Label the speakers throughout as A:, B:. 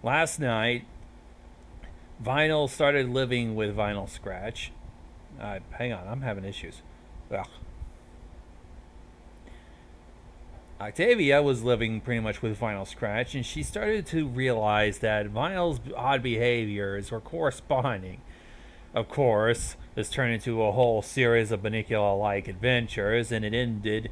A: Last night, Vinyl started living with Vinyl Scratch. Hang on, I'm having issues. Ugh. Octavia was living pretty much with Vinyl Scratch, and she started to realize that Vinyl's odd behaviors were corresponding. Of course, this turned into a whole series of Bunnicula like adventures, and it ended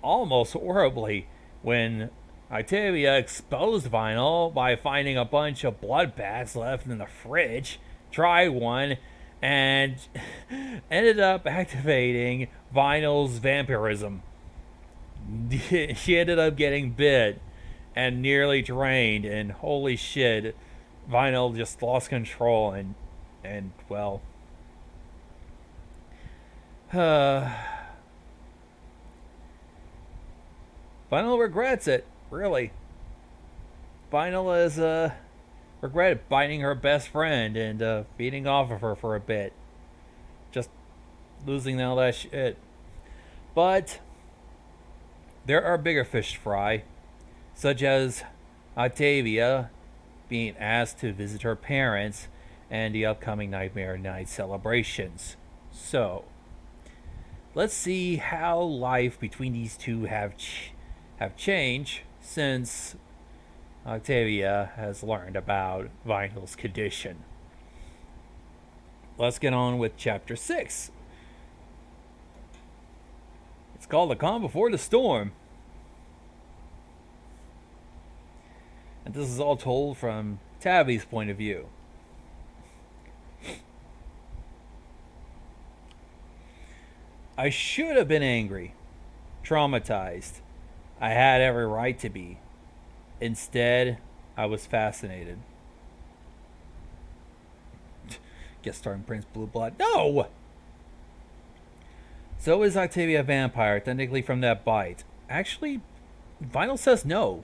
A: almost horribly when Octavia exposed Vinyl by finding a bunch of blood baths left in the fridge, tried one, and ended up activating Vinyl's vampirism. She ended up getting bit and nearly drained, and holy shit, Vinyl just lost control and well, uh, Vinyl regrets it. Really, Vinyl has regretted biting her best friend and feeding off of her for a bit, just losing all that shit. But there are bigger fish to fry, such as Octavia being asked to visit her parents and the upcoming Nightmare Night celebrations. So, let's see how life between these two have changed since Octavia has learned about Vinyl's condition. Let's get on with chapter 6. It's called The Calm Before the Storm. And this is all told from Tabby's point of view. I should have been angry, traumatized. I had every right to be. Instead, I was fascinated. Guest starring Prince Blue Blood. No! So is Octavia a vampire, technically from that bite? Actually, Vinyl says no.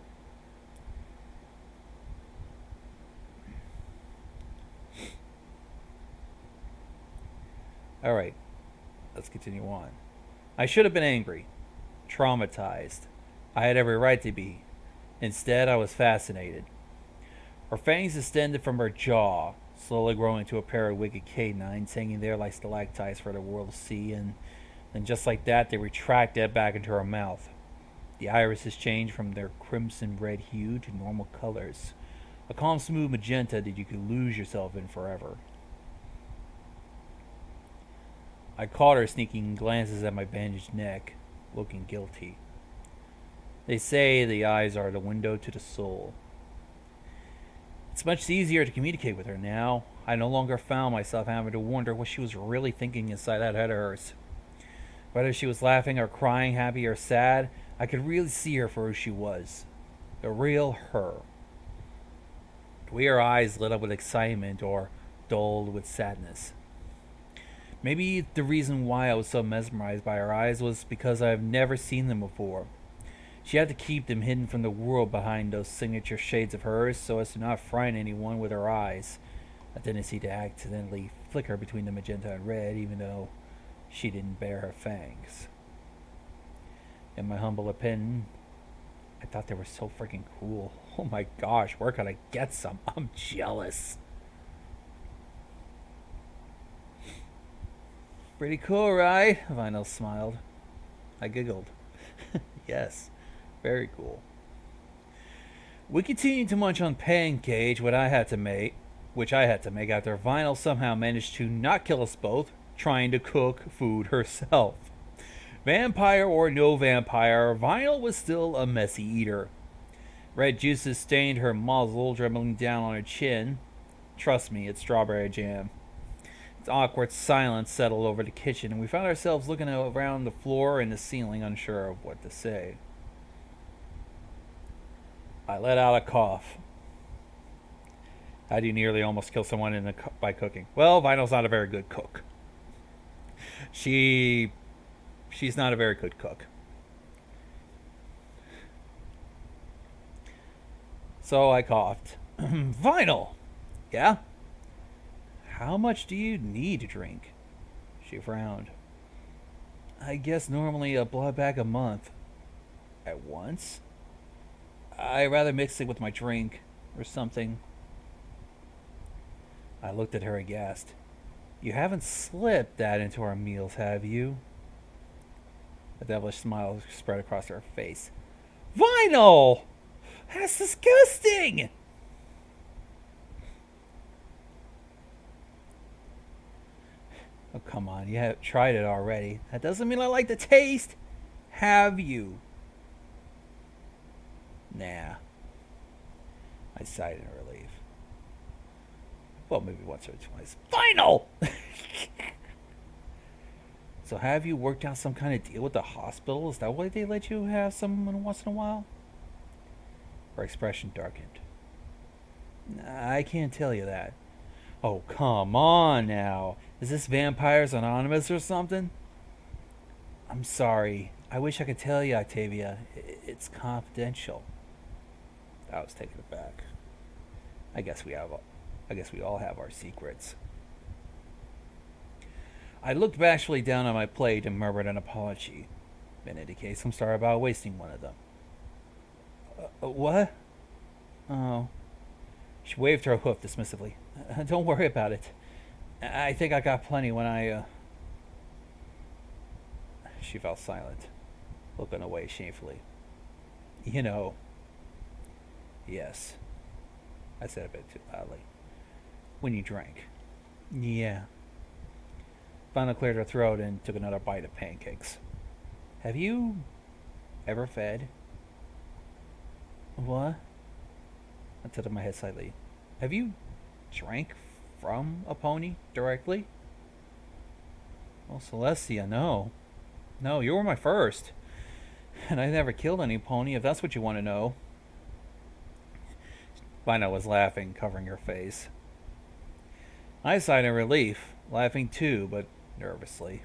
A: Alright, let's continue on. I should have been angry, traumatized. I had every right to be. Instead, I was fascinated. Her fangs extended from her jaw, slowly growing into a pair of wicked canines hanging there like stalactites for the world to see, and then just like that, they retracted back into her mouth. The irises changed from their crimson red hue to normal colors, a calm, smooth magenta that you could lose yourself in forever. I caught her sneaking glances at my bandaged neck, looking guilty. They say the eyes are the window to the soul. It's much easier to communicate with her now. I no longer found myself having to wonder what she was really thinking inside that head of hers. Whether she was laughing or crying, happy or sad, I could really see her for who she was. The real her. The way her eyes lit up with excitement or dulled with sadness. Maybe the reason why I was so mesmerized by her eyes was because I've never seen them before. She had to keep them hidden from the world behind those signature shades of hers so as to not frighten anyone with her eyes. A tendency to accidentally flicker between the magenta and red even though she didn't bare her fangs. In my humble opinion, I thought they were so freaking cool. Oh my gosh, where could I get some? I'm jealous. Pretty cool, right? Vinyl smiled. I giggled. Yes, very cool. We continued to munch on pancake, which I had to make after Vinyl somehow managed to not kill us both, trying to cook food herself. Vampire or no vampire, Vinyl was still a messy eater. Red juices stained her muzzle, dribbling down on her chin. Trust me, it's strawberry jam. Its awkward silence settled over the kitchen, and we found ourselves looking around the floor and the ceiling, unsure of what to say. I let out a cough. How do you nearly almost kill someone by cooking? Well, Vinyl's not a very good cook. She's not a very good cook. So I coughed. Vinyl! Yeah? How much do you need to drink? She frowned. I guess normally a blood bag a month. At once? I rather mix it with my drink or something. I looked at her aghast. You haven't slipped that into our meals, have you? A devilish smile spread across her face. Vinyl! That's disgusting! Oh, come on. You have tried it already. That doesn't mean I like the taste. Have you? Nah. I sighed in relief. Well, maybe once or twice. Final! So have you worked out some kind of deal with the hospital? Is that why they let you have someone once in a while? Her expression darkened. I can't tell you that. Oh, come on now. Is this Vampires Anonymous or something? I'm sorry. I wish I could tell you, Octavia. It's confidential. I was taken aback. I guess we all have our secrets. I looked bashfully down on my plate and murmured an apology. In any case, I'm sorry about wasting one of them. What? Oh. She waved her hoof dismissively. Don't worry about it. I think I got plenty when I, She fell silent, looking away shamefully. You know. Yes. I said a bit too loudly. When you drank. Yeah. Finally cleared her throat and took another bite of pancakes. Have you ever fed? What? I tilted my head slightly. Have you drank from a pony directly? Well, Celestia, no. No, you were my first. And I never killed any pony, if that's what you want to know. Vina was laughing, covering her face. I sighed in relief, laughing too, but nervously.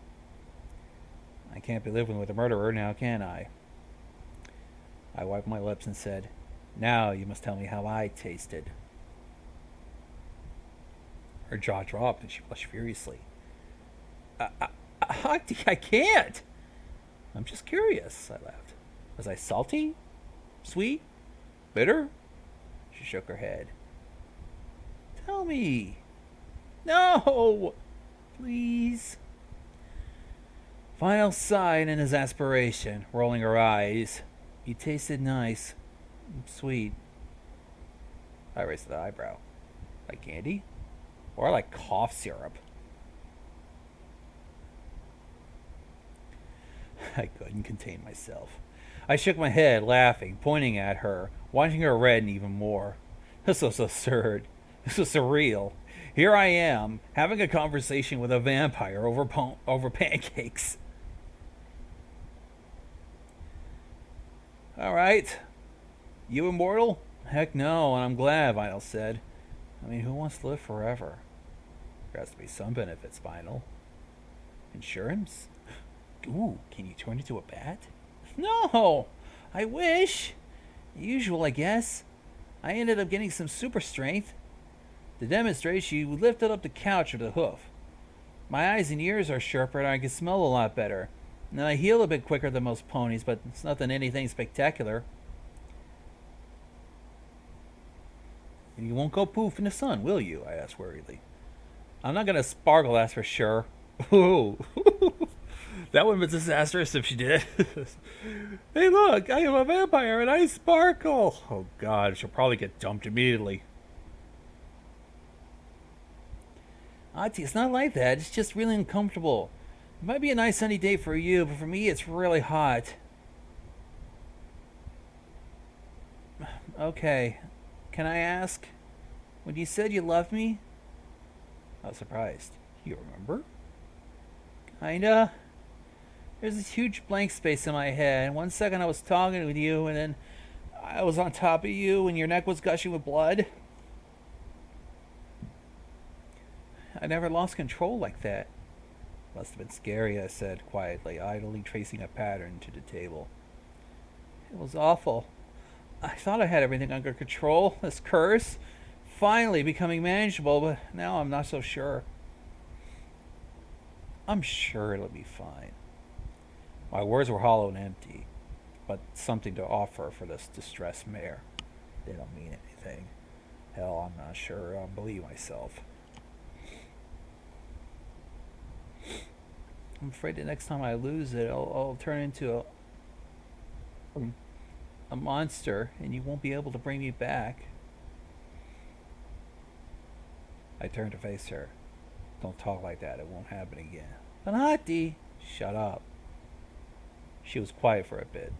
A: I can't be living with a murderer now, can I? I wiped my lips and said, Now you must tell me how I tasted. Her jaw dropped and she blushed furiously. I can't. I'm just curious, I laughed. Was I salty? Sweet? Bitter? She shook her head. Tell me. No! Please. Final sighed in exasperation, rolling her eyes. You tasted nice. Sweet. I raised the eyebrow. Like candy? Or like cough syrup? I couldn't contain myself. I shook my head, laughing, pointing at her, watching her redden even more. This was absurd. This was surreal. Here I am, having a conversation with a vampire over pancakes. All right. You immortal? Heck no, and I'm glad, Vinyl said. I mean, who wants to live forever? There has to be some benefits, Vinyl. Insurance? Ooh, can you turn into a bat? No! I wish! Usual, I guess. I ended up getting some super strength. To demonstrate, she lifted up the couch with a hoof. My eyes and ears are sharper and I can smell a lot better. And I heal a bit quicker than most ponies, but it's nothing anything spectacular. You won't go poof in the sun, will you? I asked worriedly. I'm not going to sparkle, that's for sure. Ooh. That would have been disastrous if she did. Hey, look, I am a vampire and I sparkle. Oh, God, she'll probably get dumped immediately. Auntie, it's not like that. It's just really uncomfortable. It might be a nice sunny day for you, but for me, it's really hot. Okay. Can I ask? When you said you loved me? I was surprised. You remember? Kinda. There's this huge blank space in my head. And 1 second I was talking with you, and then I was on top of you, and your neck was gushing with blood. I never lost control like that. Must have been scary, I said quietly, idly tracing a pattern to the table. It was awful. I thought I had everything under control. This curse finally becoming manageable, but now I'm not so sure. I'm sure it'll be fine. My words were hollow and empty, but something to offer for this distressed mare. They don't mean anything. Hell, I'm not sure I'll believe myself. I'm afraid the next time I lose it, I'll turn into a monster, and you won't be able to bring me back. I turned to face her. Don't talk like that. It won't happen again. Panati! Shut up. She was quiet for a bit.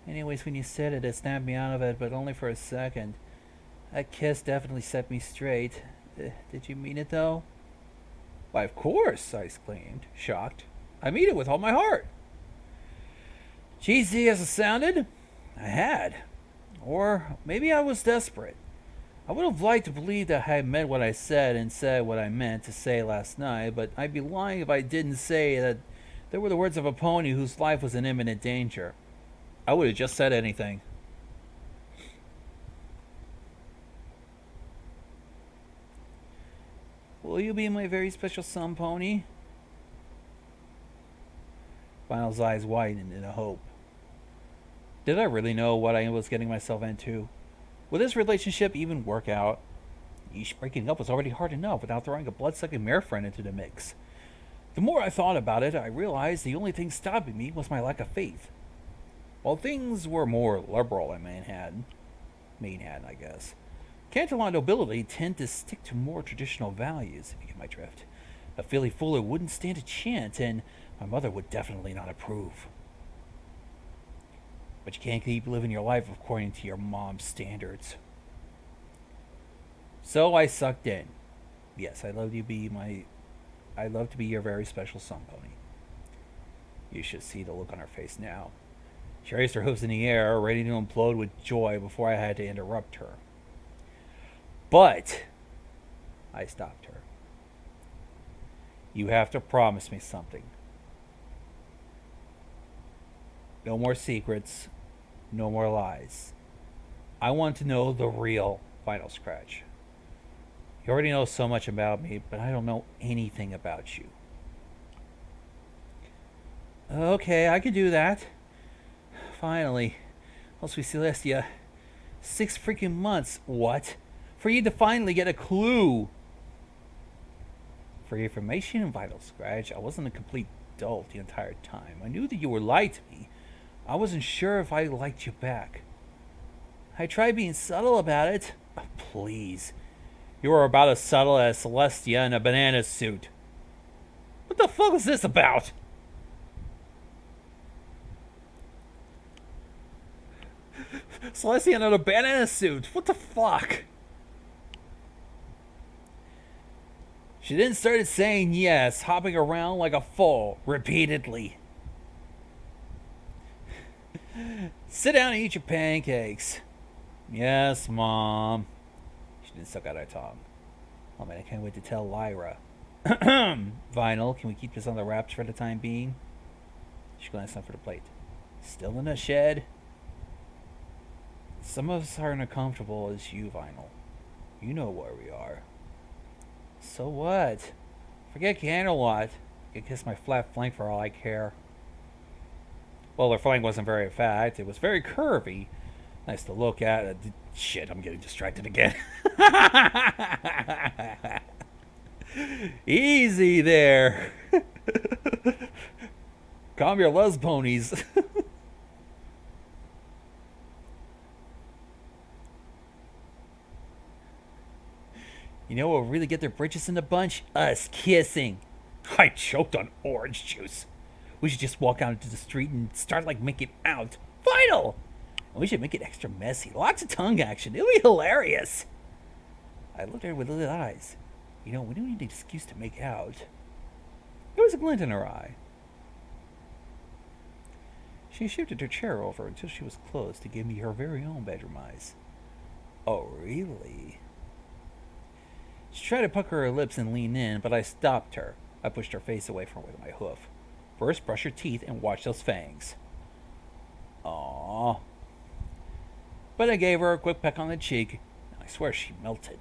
A: Anyways, when you said it, it snapped me out of it, but only for a second. That kiss definitely set me straight. Did you mean it, though? Why, of course, I exclaimed, shocked. I mean it with all my heart. Cheesy as it sounded, I had. Or maybe I was desperate. I would have liked to believe that I had meant what I said and said what I meant to say last night, but I'd be lying if I didn't say that they were the words of a pony whose life was in imminent danger. I would have just said anything. Will you be my very special son, Pony? Final's eyes widened in a hope. Did I really know what I was getting myself into? Would this relationship even work out? Yeesh, breaking up was already hard enough without throwing a blood-sucking mare friend into the mix. The more I thought about it, I realized the only thing stopping me was my lack of faith. While things were more liberal in Manhattan, I guess, Canterlot nobility tend to stick to more traditional values, if you get my drift. A Philly Fuller wouldn't stand a chance, and my mother would definitely not approve. But you can't keep living your life according to your mom's standards. So I sucked in. Yes, I'd love to be your very special son, Pony. You should see the look on her face now. She raised her hooves in the air, ready to implode with joy before I had to interrupt her. But I stopped her. You have to promise me something. No more secrets. No more lies. I want to know the real Final Scratch. You already know so much about me, but I don't know anything about you. Okay, I can do that. Finally. Once we Celestia. 6 freaking months. What? For you to finally get a clue. For your information, Vital Scratch, I wasn't a complete dolt the entire time. I knew that you were lying to me. I wasn't sure if I liked you back. I tried being subtle about it. Oh, please. You were about as subtle as Celestia in a banana suit. What the fuck was this about? Celestia in a banana suit. What the fuck? She then started saying yes, hopping around like a foal, repeatedly. Sit down and eat your pancakes. Yes, Mom. She didn't suck out her tongue. Oh man, I can't wait to tell Lyra. Vinyl, can we keep this on the wraps for the time being? She glanced up for the plate. Still in the shed? Some of us aren't as comfortable as you, Vinyl. You know where we are. So what? Forget Canterlot. You can kiss my flat flank for all I care. Well, her flank wasn't very fat. It was very curvy. Nice to look at. Shit, I'm getting distracted again. Easy there. Calm your luz ponies. You know what will really get their britches in a bunch? Us kissing. I choked on orange juice. We should just walk out into the street and start making out. Vital! And we should make it extra messy. Lots of tongue action. It'll be hilarious. I looked at her with little eyes. You know, we don't need an excuse to make out. There was a glint in her eye. She shifted her chair over until she was close to give me her very own bedroom eyes. Oh, really? She tried to pucker her lips and lean in, but I stopped her. I pushed her face away from her with my hoof. First, brush your teeth and watch those fangs. Aww. But I gave her a quick peck on the cheek, and I swear she melted.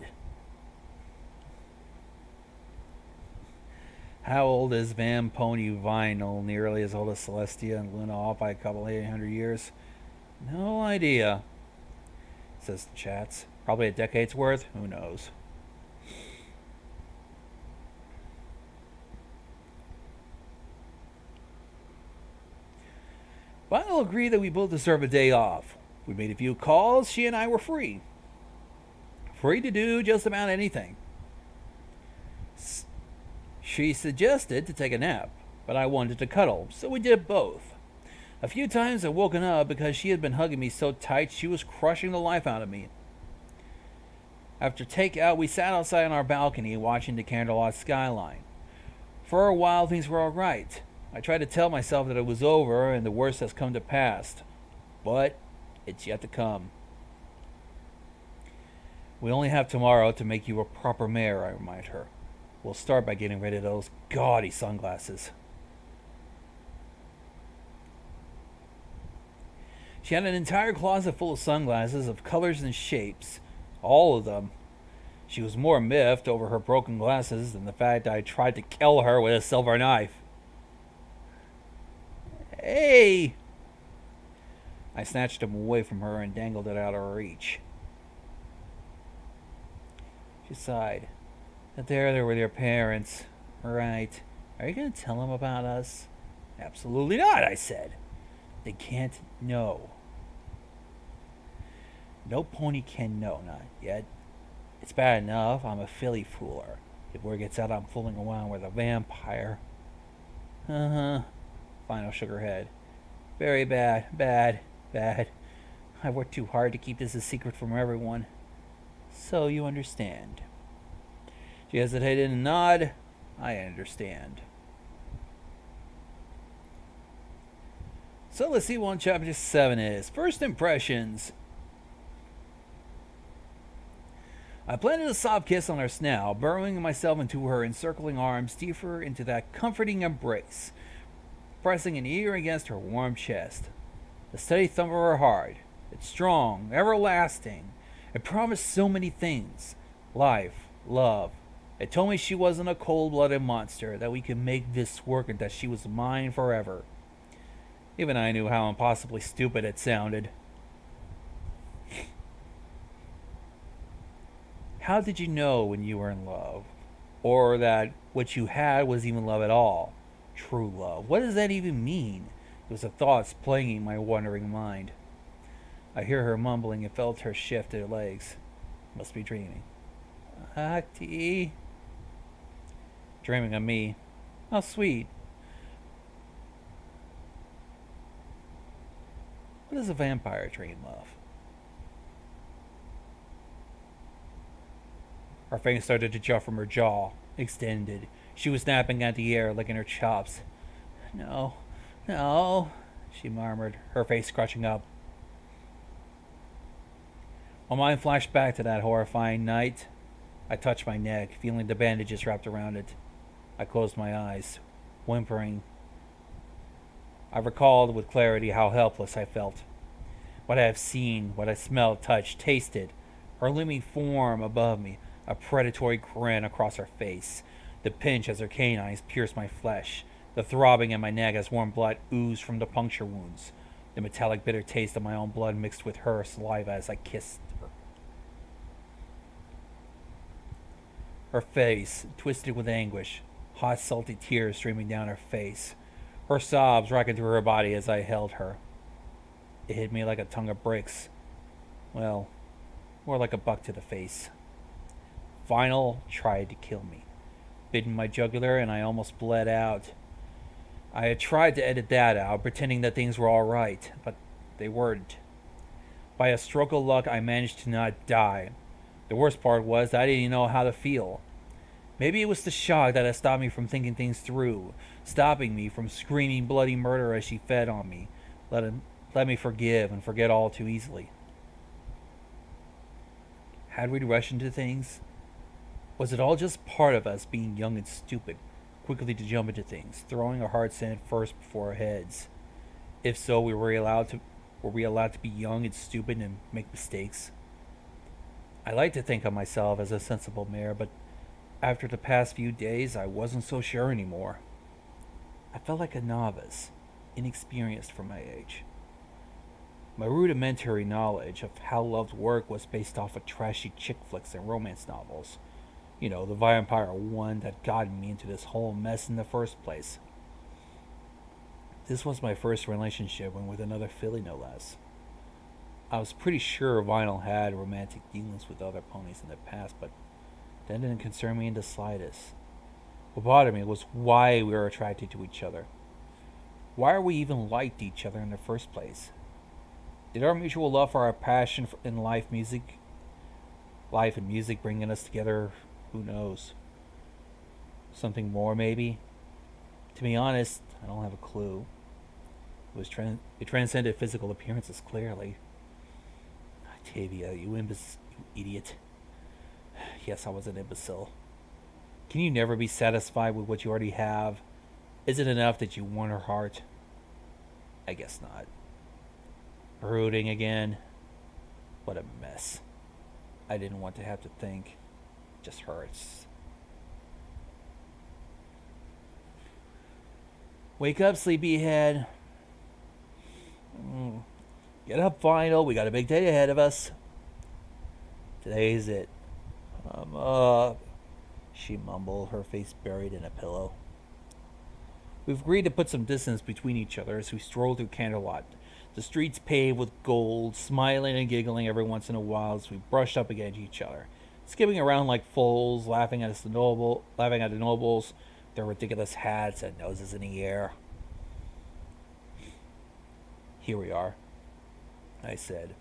A: How old is Van Pony Vinyl? Nearly as old as Celestia and Luna, off by a couple 800 years. No idea, says the chats. Probably a decade's worth. Who knows? final agreed that we both deserve a day off. We made a few calls, she and I were free. Free to do just about anything. She suggested to take a nap, but I wanted to cuddle, so we did both. A few times I woken up because she had been hugging me so tight she was crushing the life out of me. After takeout, we sat outside on our balcony watching the candlelight skyline. For a while, things were all right. I tried to tell myself that it was over and the worst has come to pass, but it's yet to come. We only have tomorrow to make you a proper mayor, I remind her. We'll start by getting rid of those gaudy sunglasses. She had an entire closet full of sunglasses of colors and shapes. All of them. She was more miffed over her broken glasses than the fact that I tried to kill her with a silver knife. Hey! I snatched them away from her and dangled it out of her reach. She sighed. There they were with your parents. Right. Are you going to tell them about us? Absolutely not, I said. They can't know. No pony can know, not yet. It's bad enough I'm a filly fooler. If word gets out I'm fooling around with a vampire. Uh-huh. Final shook her head. Very bad, bad, bad. I worked too hard to keep this a secret from everyone. So you understand. She hesitated and nodded. I understand. So let's see what chapter 7 is. First impressions. I planted a soft kiss on her snout, burrowing myself into her encircling arms deeper into that comforting embrace, pressing an ear against her warm chest. The steady thump of her heart. It's strong, everlasting. It promised so many things. Life, love. It told me she wasn't a cold-blooded monster, that we could make this work and that she was mine forever. Even I knew how impossibly stupid it sounded. How did you know when you were in love? Or that what you had was even love at all? True love. What does that even mean? It was the thoughts plaguing my wandering mind. I hear her mumbling and felt her shift her legs. Must be dreaming. Octi. Dreaming of me. How sweet. What does a vampire dream of? Her face started to jut from her jaw, extended. She was snapping at the air, licking her chops. No, no, she murmured, her face scrunching up. My mind flashed back to that horrifying night. I touched my neck, feeling the bandages wrapped around it. I closed my eyes, whimpering. I recalled with clarity how helpless I felt. What I have seen, what I smelled, touched, tasted. Her looming form above me, a predatory grin across her face. The pinch as her canines pierced my flesh. The throbbing in my neck as warm blood oozed from the puncture wounds. The metallic bitter taste of my own blood mixed with her saliva as I kissed her. Her face, twisted with anguish, hot salty tears streaming down her face. Her sobs racking through her body as I held her. It hit me like a tongue of bricks. Well, more like a buck to the face. Final tried to kill me. Bit in my jugular and I almost bled out. I had tried to edit that out, pretending that things were all right, but they weren't. By a stroke of luck, I managed to not die. The worst part was that I didn't know how to feel. Maybe it was the shock that had stopped me from thinking things through, stopping me from screaming bloody murder as she fed on me. Let me forgive and forget all too easily. Had we rushed into things? Was it all just part of us being young and stupid, quickly to jump into things, throwing our hearts in first before our heads? If so, were we allowed to be young and stupid and make mistakes? I like to think of myself as a sensible mayor, but after the past few days, I wasn't so sure anymore. I felt like a novice, inexperienced for my age. My rudimentary knowledge of how love worked was based off of trashy chick flicks and romance novels. You know, the vampire one that got me into this whole mess in the first place. This was my first relationship and with another filly, no less. I was pretty sure Vinyl had romantic dealings with other ponies in the past, but that didn't concern me in the slightest. What bothered me was why we were attracted to each other. Why we even liked each other in the first place. Did our mutual love for our passion in life and music bringing us together? Who knows? Something more, maybe? To be honest, I don't have a clue. It transcended physical appearances clearly. Octavia, you idiot. Yes, I was an imbecile. Can you never be satisfied with what you already have? Is it enough that you won her heart? I guess not. Brooding again. What a mess. I didn't want to have to think. It just hurts. Wake up, sleepyhead. Get up, Vinyl. We got a big day ahead of us. Today's it. I'm up, she mumbled, her face buried in a pillow. We've agreed to put some distance between each other as we stroll through Candlelight. The streets paved with gold, smiling and giggling every once in a while as we brushed up against each other, skipping around like fools, laughing at the nobles, their ridiculous hats and noses in the air. Here we are, I said,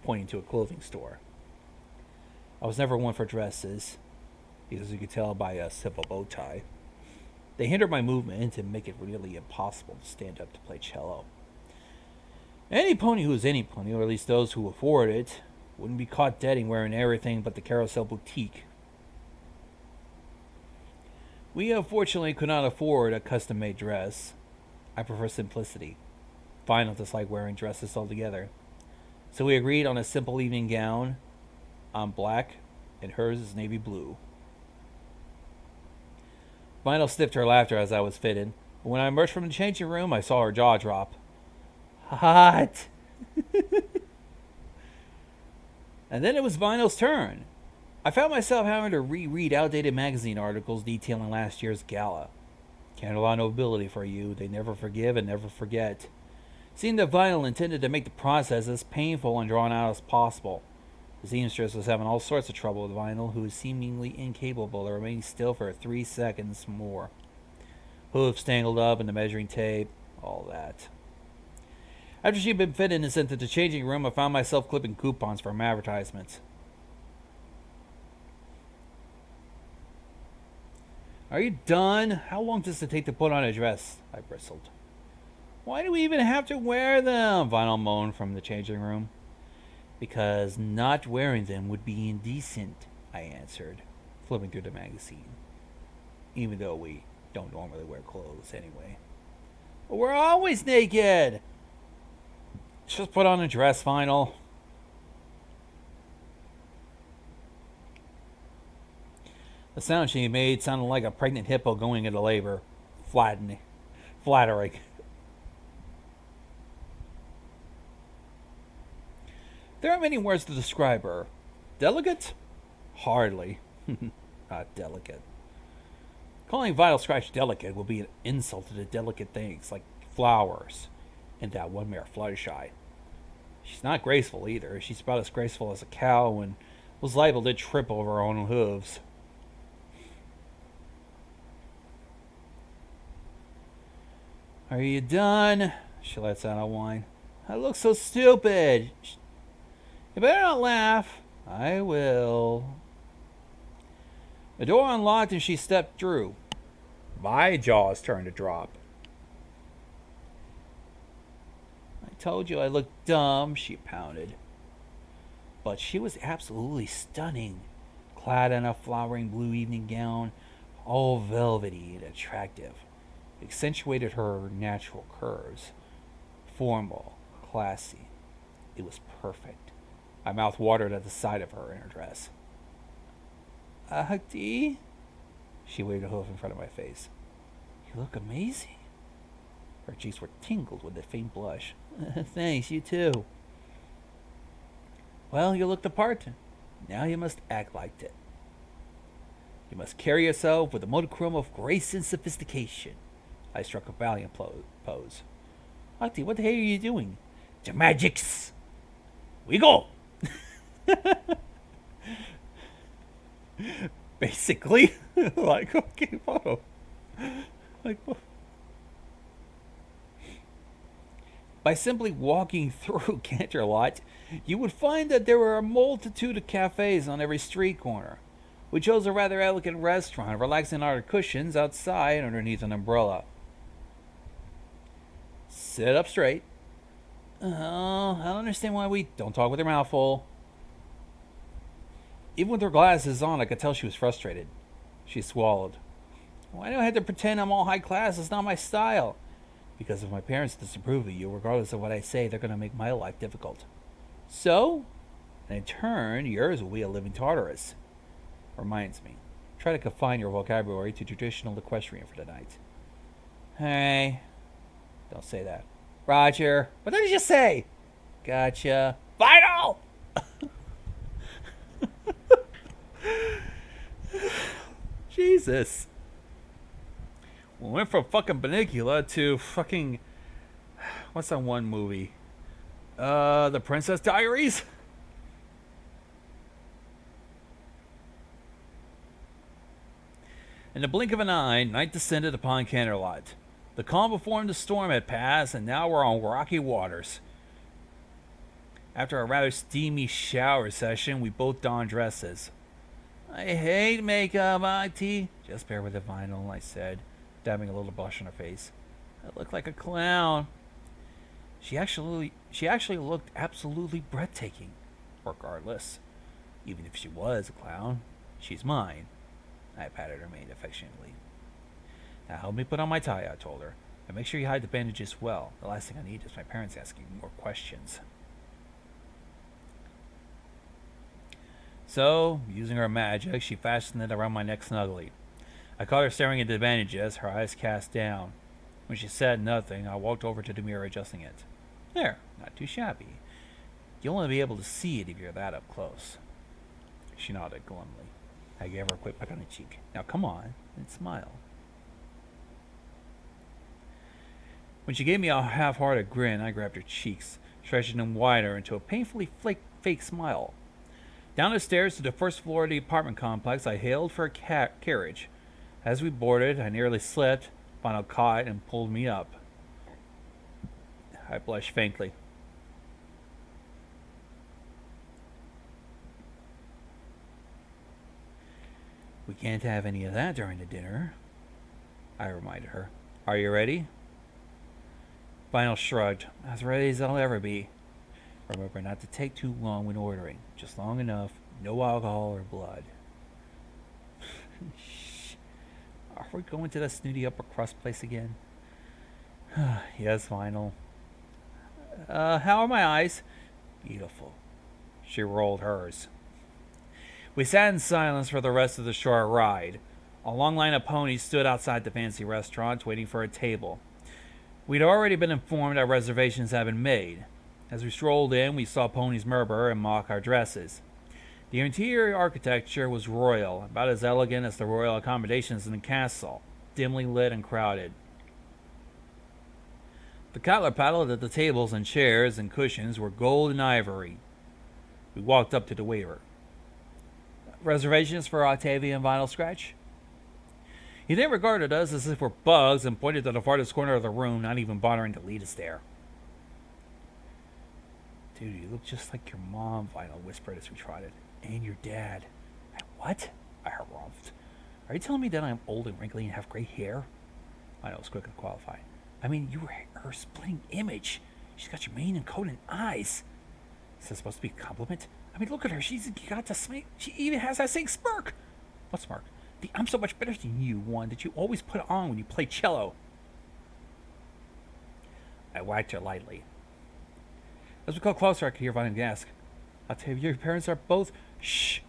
A: pointing to a clothing store. I was never one for dresses, because you could tell by a simple bow tie. They hindered my movement and make it really impossible to stand up to play cello. Any pony who is any pony, or at least those who afford it, wouldn't be caught deading wearing everything but the Carousel Boutique. We unfortunately could not afford a custom-made dress. I prefer simplicity. Vinyl disliked wearing dresses altogether. So we agreed on a simple evening gown. I'm black, and hers is navy blue. Vinyl sniffed her laughter as I was fitted. But when I emerged from the changing room, I saw her jaw drop. Hot! And then it was Vinyl's turn. I found myself having to reread outdated magazine articles detailing last year's gala. Candlelight nobility for you. They never forgive and never forget. Seemed that Vinyl intended to make the process as painful and drawn out as possible. The seamstress was having all sorts of trouble with Vinyl, who was seemingly incapable of remaining still for 3 seconds more. Hooves tangled up in the measuring tape, all that. After she'd been fitted and sent to the changing room, I found myself clipping coupons from advertisements. Are you done? How long does it take to put on a dress? I bristled. Why do we even have to wear them? Vinyl moaned from the changing room. Because not wearing them would be indecent, I answered, flipping through the magazine. Even though we don't normally wear clothes anyway. But we're always naked! Just put on a dress, Vinyl. The sound she made sounded like a pregnant hippo going into labor. Flattering. There aren't many words to describe her. Delicate? Hardly. Not delicate. Calling Vital Scratch delicate will be an insult to the delicate things like flowers and that one mare Fluttershy. She's not graceful either. She's about as graceful as a cow and was liable to trip over her own hooves. Are you done? She lets out a whine. I look so stupid. You better not laugh. I will. The door unlocked and she stepped through. My jaws turned to drop. I told you I looked dumb, she pounded. But she was absolutely stunning, clad in a flowering blue evening gown, all velvety and attractive. Accentuated her natural curves. Formal, classy. It was perfect. My mouth watered at the sight of her in her dress. Octi? She waved a hoof in front of my face. You look amazing. Her cheeks were tingled with a faint blush. Thanks, you too. Well, you look the part. Now you must act like it. You must carry yourself with a monochrome of grace and sophistication. I struck a valiant pose. Octi, what the hell are you doing? The magics! We go! Basically. Like, okay, photo. Like, by simply walking through Canterlot, you would find that there were a multitude of cafes on every street corner. We chose a rather elegant restaurant, relaxing on our cushions outside underneath an umbrella. Sit up straight. Oh, I don't understand why we don't talk with her mouth full. Even with her glasses on, I could tell she was frustrated. She swallowed. Why do I have to pretend I'm all high class? It's not my style. Because if my parents disapprove of you, regardless of what I say, they're going to make my life difficult. So, and in turn, yours will be a living Tartarus. Reminds me, try to confine your vocabulary to traditional equestrian for the night. Hey, don't say that. Roger, what did you just say? Gotcha. Final! Jesus. We went from fucking Bunnicula to fucking... What's that one movie? The Princess Diaries? In the blink of an eye, night descended upon Canterlot. The calm before the storm had passed, and now we're on rocky waters. After a rather steamy shower session, we both donned dresses. I hate makeup, Auntie. Just bear with the vinyl, I said, dabbing a little blush on her face. I look like a clown. She actually looked absolutely breathtaking. Regardless, even if she was a clown, she's mine. I patted her mane affectionately. Now help me put on my tie, I told her. And make sure you hide the bandages well. The last thing I need is my parents asking more questions. So, using her magic, she fastened it around my neck snugly. I caught her staring at the bandages, her eyes cast down. When she said nothing, I walked over to the mirror adjusting it. There, not too shabby. You'll only be able to see it if you're that up close. She nodded glumly. I gave her a quick peck on the cheek. Now come on, and smile. When she gave me a half-hearted grin, I grabbed her cheeks, stretching them wider into a painfully fake smile. Down the stairs to the first floor of the apartment complex, I hailed for a carriage. As we boarded, I nearly slipped, Vinyl caught and pulled me up. I blushed faintly. We can't have any of that during the dinner, I reminded her. Are you ready? Vinyl shrugged. As ready as I'll ever be. Remember not to take too long when ordering. Just long enough. No alcohol or blood. Shh. Are we going to that snooty upper crust place again? Yes, Vinyl. How are my eyes? Beautiful. She rolled hers. We sat in silence for the rest of the short ride. A long line of ponies stood outside the fancy restaurant, waiting for a table. We'd already been informed our reservations had been made. As we strolled in, we saw ponies murmur and mock our dresses. The interior architecture was royal, about as elegant as the royal accommodations in the castle, dimly lit and crowded. The cutler paddled at the tables and chairs and cushions were gold and ivory. We walked up to the waiter. Reservations for Octavia and Vinyl Scratch? He then regarded us as if we're bugs and pointed to the farthest corner of the room, not even bothering to lead us there. Dude, you look just like your mom, Vinyl whispered as we trotted. And your dad. What? I harumphed. Are you telling me that I'm old and wrinkly and have gray hair? Vinyl was quick to qualify. I mean, you were her splitting image. She's got your mane and coat and eyes. Is that supposed to be a compliment? I mean, look at her. She's got the smirk. She even has that same smirk. What smirk? The I'm so much better than you one that you always put on when you play cello. I whacked her lightly. As we got closer, I could hear Vinyl ask, Octavia, your parents are both... Shh.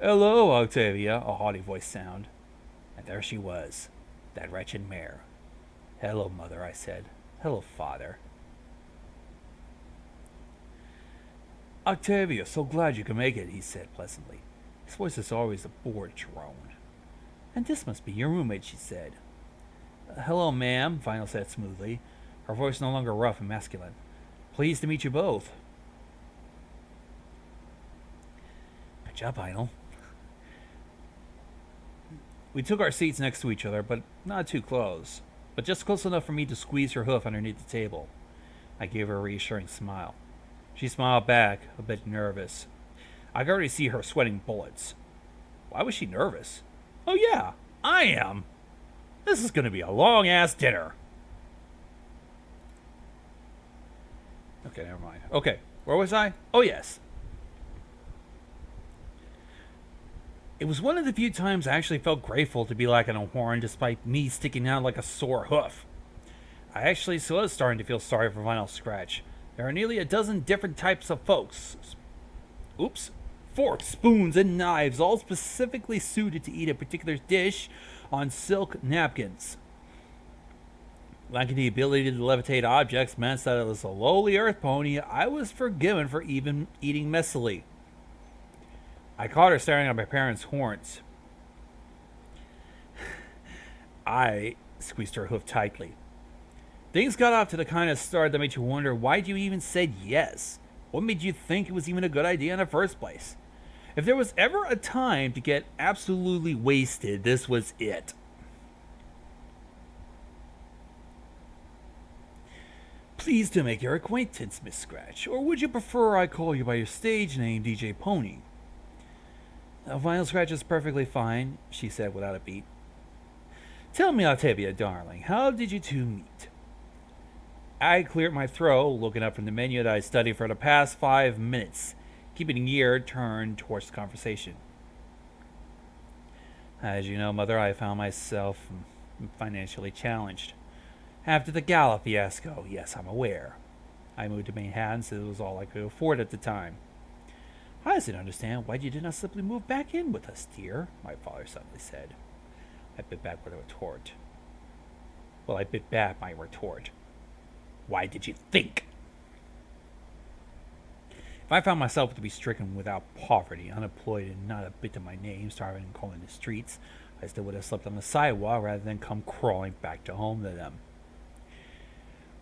A: Hello, Octavia, a haughty voice sound. And there she was, that wretched mare. Hello, mother, I said. Hello, father. Octavia, so glad you can make it, he said pleasantly. His voice is always a bored drone. And this must be your roommate, she said. Hello, ma'am, Vinyl said smoothly, her voice no longer rough and masculine. Pleased to meet you both. Good job, Vinyl. We took our seats next to each other, but not too close. But just close enough for me to squeeze her hoof underneath the table. I gave her a reassuring smile. She smiled back, a bit nervous. I could already see her sweating bullets. Why was she nervous? Oh yeah, I am. This is going to be a long-ass dinner. Okay, never mind. Okay, where was I? Oh yes. It was one of the few times I actually felt grateful to be lacking a horn despite me sticking out like a sore hoof. I actually was starting to feel sorry for Vinyl Scratch. There are nearly a dozen different types of folks. Oops. Forks, spoons, and knives, all specifically suited to eat a particular dish on silk napkins. Lacking the ability to levitate objects meant that as a lowly earth pony, I was forgiven for even eating messily. I caught her staring at my parents' horns. I squeezed her hoof tightly. Things got off to the kind of start that made you wonder why you even said yes. What made you think it was even a good idea in the first place? If there was ever a time to get absolutely wasted, this was it. Pleased to make your acquaintance, Miss Scratch. Or would you prefer I call you by your stage name, DJ Pony? Vinyl Scratch is perfectly fine, she said without a beat. Tell me, Octavia, darling, how did you two meet? I cleared my throat, looking up from the menu that I studied for the past 5 minutes, keeping the ear turned towards the conversation. As you know, Mother, I found myself financially challenged. After the Gala fiasco, yes, I'm aware. I moved to Manhattan since it was all I could afford at the time. I didn't understand why you did not simply move back in with us, dear, my father suddenly said. I bit back with a retort. I bit back my retort. Why did you think? If I found myself to be stricken without poverty, unemployed, and not a bit to my name, starving and cold in the streets, I still would have slept on the sidewalk rather than come crawling back to home to them.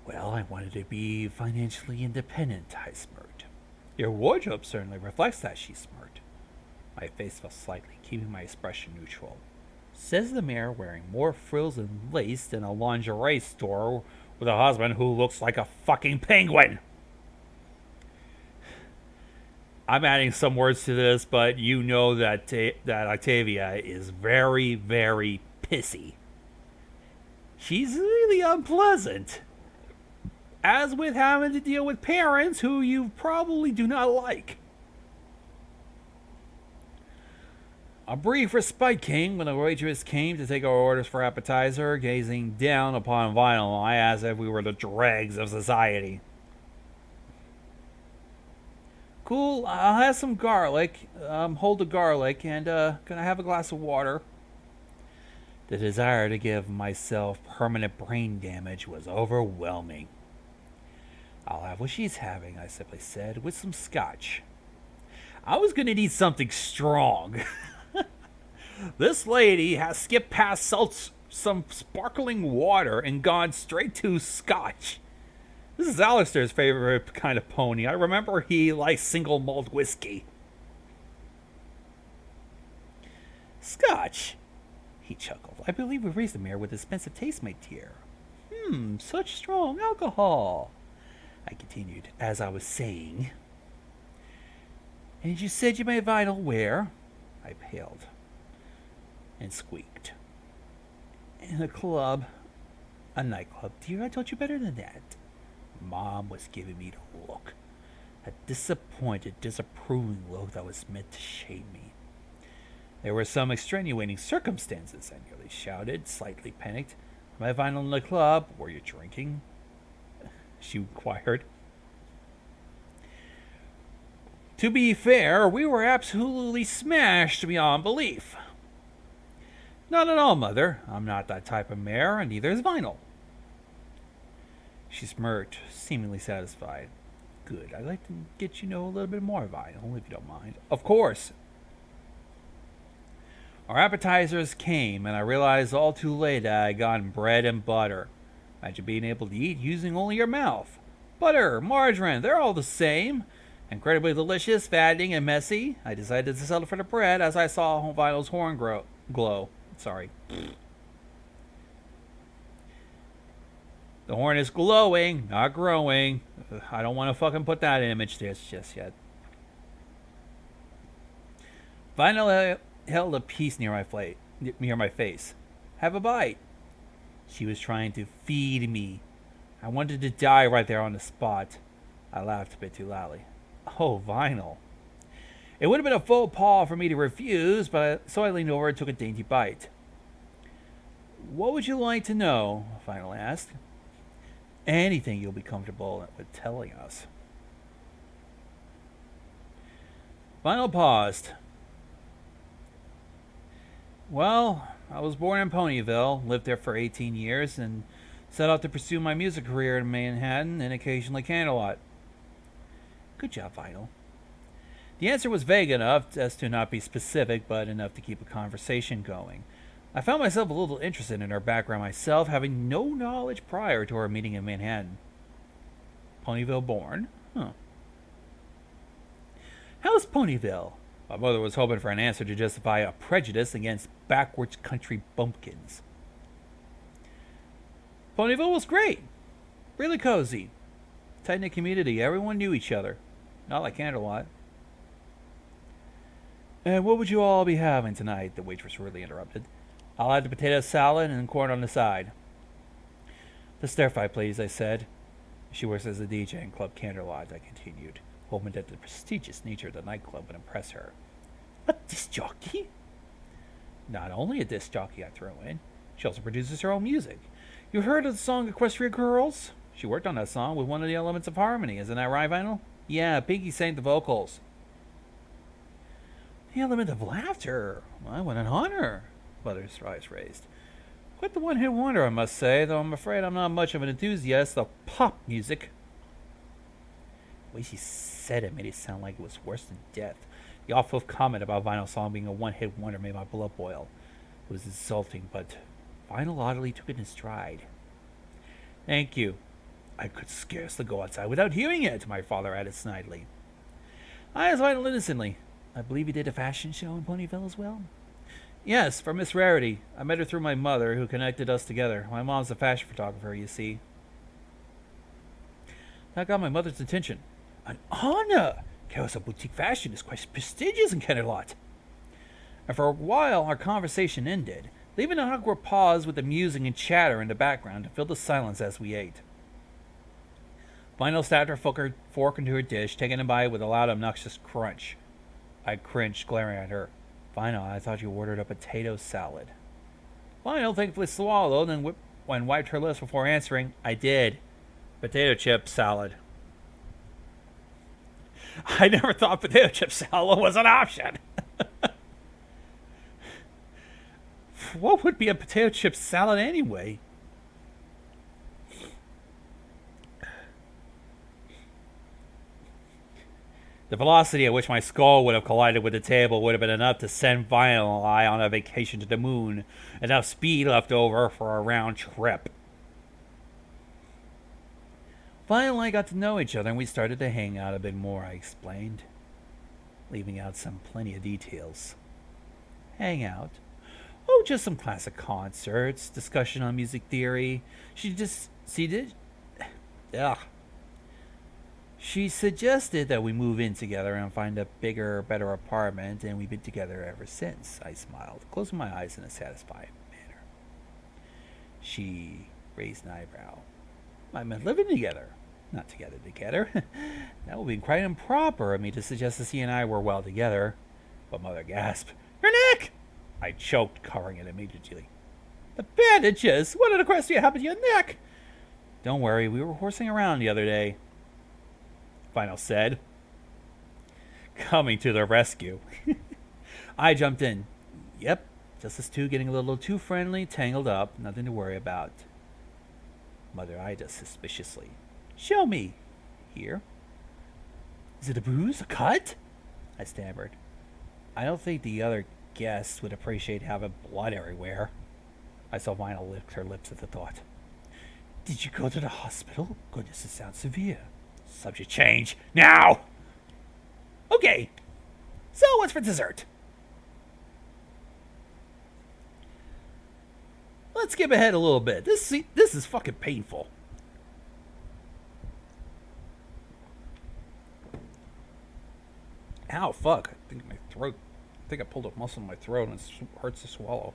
A: Well, I wanted to be financially independent, I smirked. Your wardrobe certainly reflects that, she smirked. My face fell slightly, keeping my expression neutral. Says the mayor wearing more frills and lace than a lingerie store with a husband who looks like a fucking penguin. I'm adding some words to this, but you know that Octavia is very, very pissy. She's really unpleasant. As with having to deal with parents who you probably do not like. A brief respite came when the waitress came to take our orders for appetizer, gazing down upon Vinyl and I as if we were the dregs of society. Cool, I'll have some garlic, hold the garlic, and gonna have a glass of water. The desire to give myself permanent brain damage was overwhelming. I'll have what she's having, I simply said, with some scotch. I was gonna need something strong. This lady has skipped past some sparkling water and gone straight to scotch. This is Alistair's favorite kind of pony. I remember he likes single malt whiskey. Scotch, he chuckled. I believe we raised the mare with expensive taste, my dear. Such strong alcohol, I continued, as I was saying. And you said you made Vinyl where? I paled and squeaked. In a club. A nightclub, dear. I told you better than that. Mom was giving me the look. A disappointed, disapproving look that was meant to shame me. There were some extenuating circumstances, I nearly shouted, slightly panicked. Am I Vinyl in the club? Were you drinking? She inquired. To be fair, we were absolutely smashed beyond belief. Not at all, Mother. I'm not that type of mare, and neither is Vinyl. She smirked, seemingly satisfied. Good. I'd like to get you to know a little bit more, Vinyl, if you don't mind. Of course. Our appetizers came, and I realized all too late that I had gotten bread and butter. Imagine being able to eat using only your mouth. Butter, margarine, they're all the same. Incredibly delicious, fattening, and messy. I decided to settle for the bread as I saw Vinyl's horn glow. Sorry. The horn is glowing, not growing. I don't want to fucking put that image there just yet. Vinyl held a piece near my face. Have a bite. She was trying to feed me. I wanted to die right there on the spot. I laughed a bit too loudly. Oh, Vinyl. It would have been a faux pas for me to refuse, so I leaned over and took a dainty bite. What would you like to know? Vinyl asked. Anything you'll be comfortable with telling us. Vinyl paused. Well, I was born in Ponyville, lived there for 18 years, and set out to pursue my music career in Manhattan and occasionally Candlelight. Good job, Vinyl. The answer was vague enough as to not be specific, but enough to keep a conversation going. I found myself a little interested in her background myself, having no knowledge prior to our meeting in Manhattan. Ponyville born? Huh. How's Ponyville? My mother was hoping for an answer to justify a prejudice against backwards country bumpkins. Ponyville was great. Really cozy. Tight-knit community. Everyone knew each other. Not like Candlelight. And what would you all be having tonight? The waitress rudely interrupted. I'll add the potato salad and corn on the side. The stir-fry, please, I said. She works as a DJ in Club Candlelight, I continued, hoping that the prestigious nature of the nightclub would impress her. A disc jockey? Not only a disc jockey, I throw in. She also produces her own music. You heard of the song Equestria Girls? She worked on that song with one of the elements of harmony. Isn't that right, Vinyl? Yeah, Pinky sang the vocals. The element of laughter. Well, what an honor. Mother's eyes raised. Quite the one-hit wonder, I must say, though I'm afraid I'm not much of an enthusiast of pop music. The way she said it made it sound like it was worse than death. The awful comment about Vinyl's song being a one-hit wonder made my blood boil. It was insulting, but Vinyl oddly took it in stride. Thank you. I could scarcely go outside without hearing it, my father added snidely. I asked Vinyl innocently. I believe you did a fashion show in Ponyville as well? Yes, for Miss Rarity. I met her through my mother, who connected us together. My mom's a fashion photographer, you see. That got my mother's attention. An honor! Carousel Boutique Fashion is quite prestigious in Candlelight. And for a while, our conversation ended, leaving an awkward pause with the musing and chatter in the background to fill the silence as we ate. Vinyl stabbed her fork into her dish, taking a bite with a loud, obnoxious crunch. I cringed, glaring at her. Vinyl, I thought you ordered a potato salad. Vinyl thankfully swallowed and wiped her lips before answering. I did. Potato chip salad. I never thought potato chip salad was an option. What would be a potato chip salad anyway? The velocity at which my skull would have collided with the table would have been enough to send Vinyl and I on a vacation to the moon. Enough speed left over for a round trip. Vinyl and I got to know each other and we started to hang out a bit more, I explained, leaving out some plenty of details. Hang out? Oh, just some classic concerts, discussion on music theory. She suggested that we move in together and find a bigger, better apartment, and we've been together ever since, I smiled, closing my eyes in a satisfied manner. She raised an eyebrow. I meant living together, not together. That would be quite improper of me to suggest that she and I were well together. But Mother gasped. Your neck! I choked, covering it immediately. The bandages! What did Equestria happen to your neck? Don't worry, we were horsing around the other day, Vinyl said, coming to the rescue. I jumped in. Yep, just us two getting a little too friendly, tangled up, nothing to worry about. Mother eyed us suspiciously. Show me. Here. Is it a bruise? A cut? I stammered. I don't think the other guests would appreciate having blood everywhere. I saw Vinyl lick her lips at the thought. Did you go to the hospital? Goodness, it sounds severe. Subject change. Now! Okay. So, what's for dessert? Let's skip ahead a little bit. This is fucking painful. Ow, fuck. I think my throat... I think I pulled a muscle in my throat and it hurts to swallow.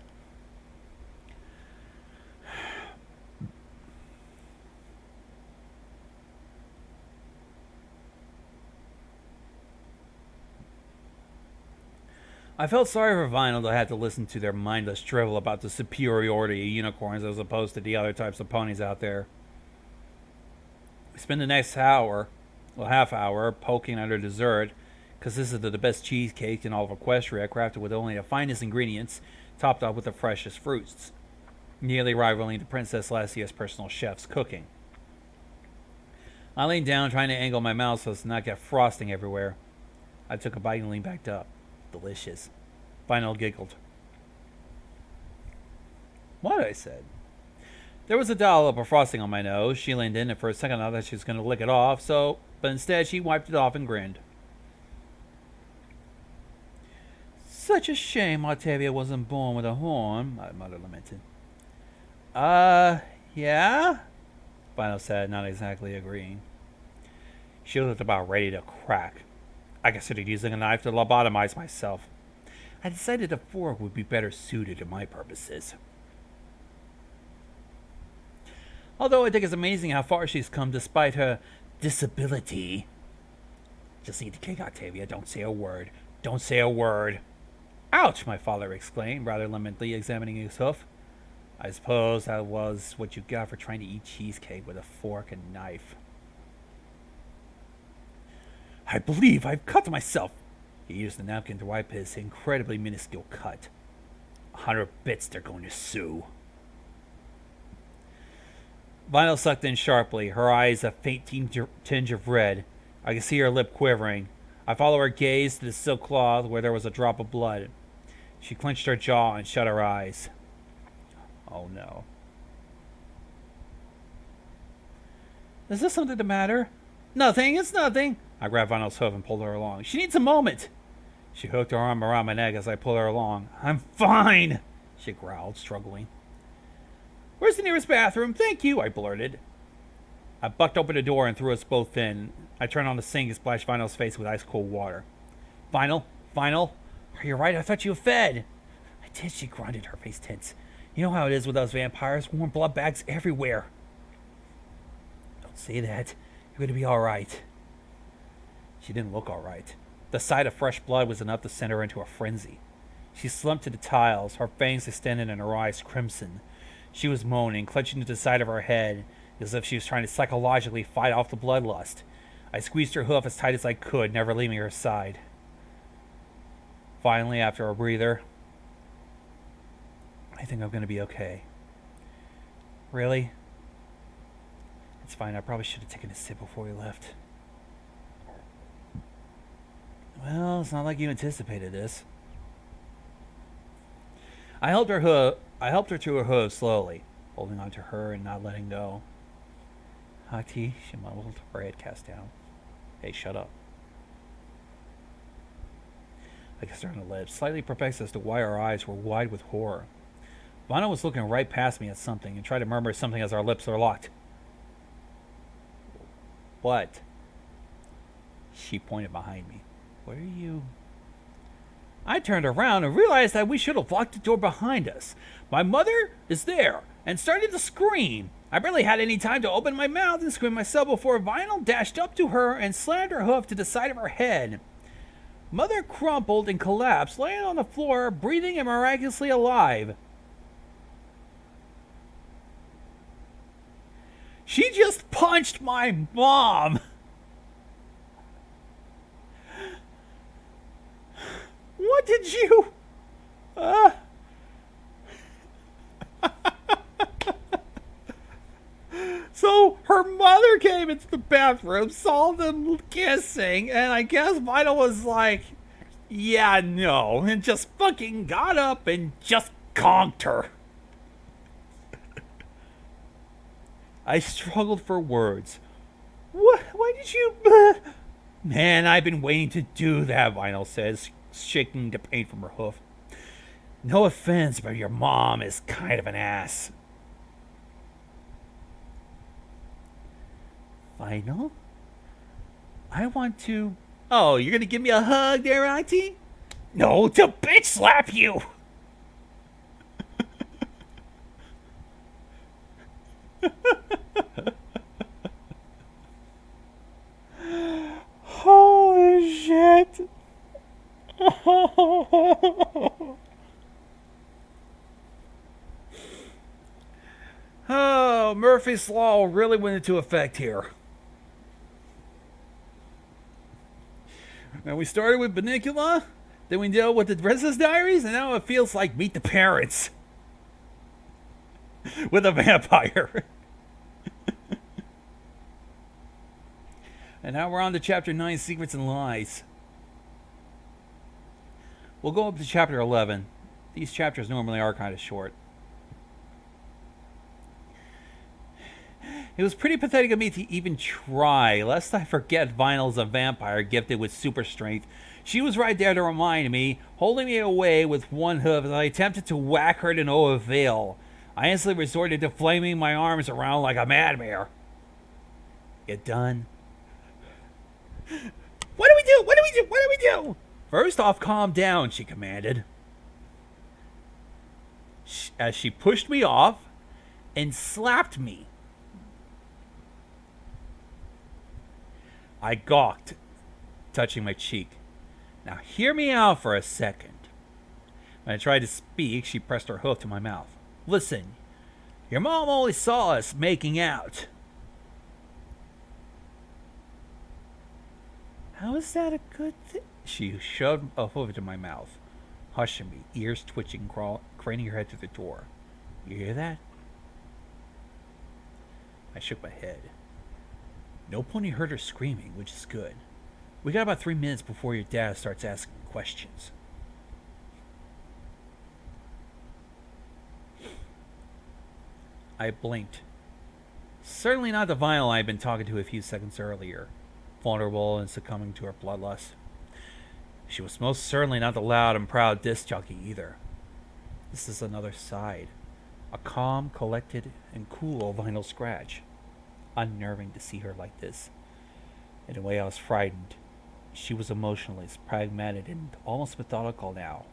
A: I felt sorry for Vinyl to have to listen to their mindless drivel about the superiority of unicorns as opposed to the other types of ponies out there. We spent the next half hour, poking at her dessert, because this is the best cheesecake in all of Equestria, crafted with only the finest ingredients, topped off with the freshest fruits, nearly rivaling the Princess Lassia's personal chef's cooking. I leaned down, trying to angle my mouth so as to not get frosting everywhere. I took a bite and leaned back up. Delicious. Vinyl giggled. What? I said. There was a dollop of frosting on my nose. She leaned in, and for a second I thought she was going to lick it off, but instead she wiped it off and grinned. Such a shame Octavia wasn't born with a horn, my mother lamented. Yeah? Vinyl said, not exactly agreeing. She looked about ready to crack. I considered using a knife to lobotomize myself. I decided a fork would be better suited to my purposes. Although I think it's amazing how far she's come despite her disability. Just eat the cake, Octavia. Don't say a word. Don't say a word. Ouch, my father exclaimed, rather lamently examining his hoof. I suppose that was what you got for trying to eat cheesecake with a fork and knife. I believe I've cut myself. He used the napkin to wipe his incredibly minuscule cut. 100 bits they're going to sue. Vinyl sucked in sharply, her eyes a faint tinge of red. I could see her lip quivering. I followed her gaze to the silk cloth where there was a drop of blood. She clenched her jaw and shut her eyes. Oh no. Is there something the matter? Nothing, it's nothing. I grabbed Vinyl's hoof and pulled her along. She needs a moment. She hooked her arm around my neck as I pulled her along. I'm fine, she growled, struggling. Where's the nearest bathroom? Thank you, I blurted. I bucked open the door and threw us both in. I turned on the sink and splashed Vinyl's face with ice-cold water. Vinyl? Are you right? I thought you were fed. I did, she grunted, her face tense. You know how it is with us vampires. Warm blood bags everywhere. Don't say that. You're going to be all right. She didn't look all right. The sight of fresh blood was enough to send her into a frenzy. She slumped to the tiles, her fangs extended and her eyes crimson. She was moaning, clutching to the side of her head, as if she was trying to psychologically fight off the bloodlust. I squeezed her hoof as tight as I could, never leaving her side. Finally, after a breather, I think I'm going to be okay. Really? It's fine. I probably should have taken a sip before we left. Well, it's not like you anticipated this. I helped her to her hoof slowly, holding on to her and not letting go. Octi, she mumbled, her head cast down. Hey, shut up. I kissed her on the lips, slightly perplexed as to why our eyes were wide with horror. Vana was looking right past me at something and tried to murmur something as our lips were locked. What? She pointed behind me. What are you... I turned around and realized that we should have locked the door behind us. My mother is there and started to scream. I barely had any time to open my mouth and scream myself before Vinyl dashed up to her and slammed her hoof to the side of her head. Mother crumpled and collapsed, laying on the floor, breathing and miraculously alive. She just punched my mom. What did you... So her mother came into the bathroom, saw them kissing, and I guess Vinyl was like, Yeah, no, and just fucking got up and just conked her. I struggled for words. What? Why did you... Man, I've been waiting to do that, Vinyl says, shaking the paint from her hoof. No offense, but your mom is kind of an ass. Vinyl? I want to... Oh, you're gonna give me a hug there, Auntie? No, to bitch slap you! Holy shit! Oh, Murphy's Law really went into effect here. And we started with Banicula, then we dealt with the Princess Diaries, and now it feels like Meet the Parents. With a vampire. And now we're on to Chapter 9, Secrets and Lies. We'll go up to Chapter 11. These chapters normally are kind of short. It was pretty pathetic of me to even try, lest I forget Vinyl's a vampire gifted with super strength. She was right there to remind me, holding me away with one hoof as I attempted to whack her to no avail. I instantly resorted to flaming my arms around like a madman. Get done? What do we do? What do we do? What do we do? First off, calm down, she commanded. As she pushed me off and slapped me. I gawked, touching my cheek. Now hear me out for a second. When I tried to speak, she pressed her hoof to my mouth. Listen, your mom only saw us making out. How is that a good thing? She shoved a hoof into my mouth, hushing me, ears twitching, craning her head to the door. You hear that? I shook my head. No pony heard her screaming, which is good. We got about 3 minutes before your dad starts asking questions. I blinked. Certainly not the Vinyl I had been talking to a few seconds earlier, vulnerable and succumbing to her bloodlust. She was most certainly not the loud and proud disc jockey either. This is another side. A calm, collected, and cool Vinyl Scratch. Unnerving to see her like this. In a way, I was frightened. She was emotionless, pragmatic, and almost methodical now.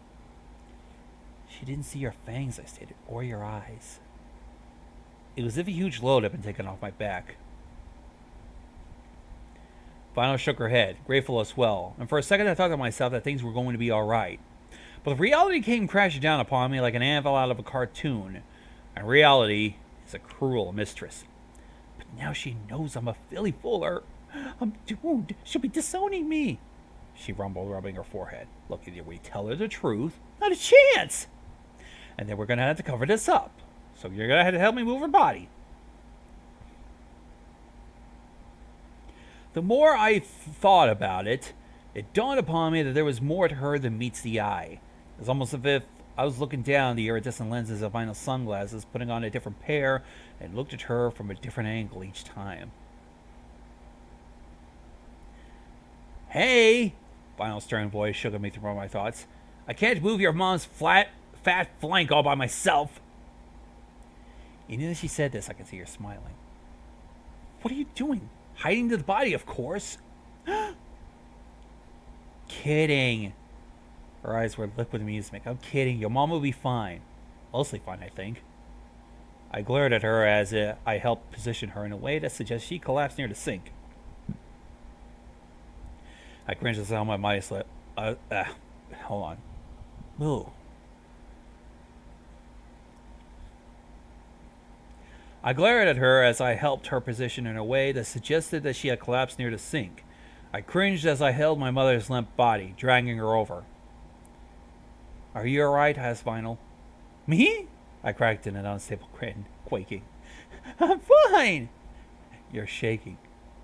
A: She didn't see your fangs, I stated, or your eyes. It was as if a huge load had been taken off my back. Vinyl shook her head, grateful as well, and for a second I thought to myself that things were going to be alright. But reality came crashing down upon me like an anvil out of a cartoon, and reality is a cruel mistress. But now she knows I'm a filly fuller. I'm doomed. She'll be disowning me. She rumbled, rubbing her forehead. Look, either we tell her the truth, not a chance. And then we're going to have to cover this up. So you're going to have to help me move her body. The more I thought about it, it dawned upon me that there was more to her than meets the eye. It was almost as if I was looking down the iridescent lenses of Vinyl's sunglasses, putting on a different pair, and looked at her from a different angle each time. Hey! Vinyl's stern voice shook at me through my thoughts. I can't move your mom's fat flank all by myself. Even as she said this, I could see her smiling. What are you doing? Hiding the body, of course. Kidding. Her eyes were lit with amusement. I'm kidding. Your mom will be fine. Mostly fine, I think. I glared at her as I helped position her in a way that suggests she collapsed near the sink. I cringed as I held my mighty slip. Hold on. Ooh. I glared at her as I helped her position in a way that suggested that she had collapsed near the sink. I cringed as I held my mother's limp body, dragging her over. Are you alright? Asked Vinyl. Me? I cracked in an unstable grin, quaking. I'm fine! You're shaking.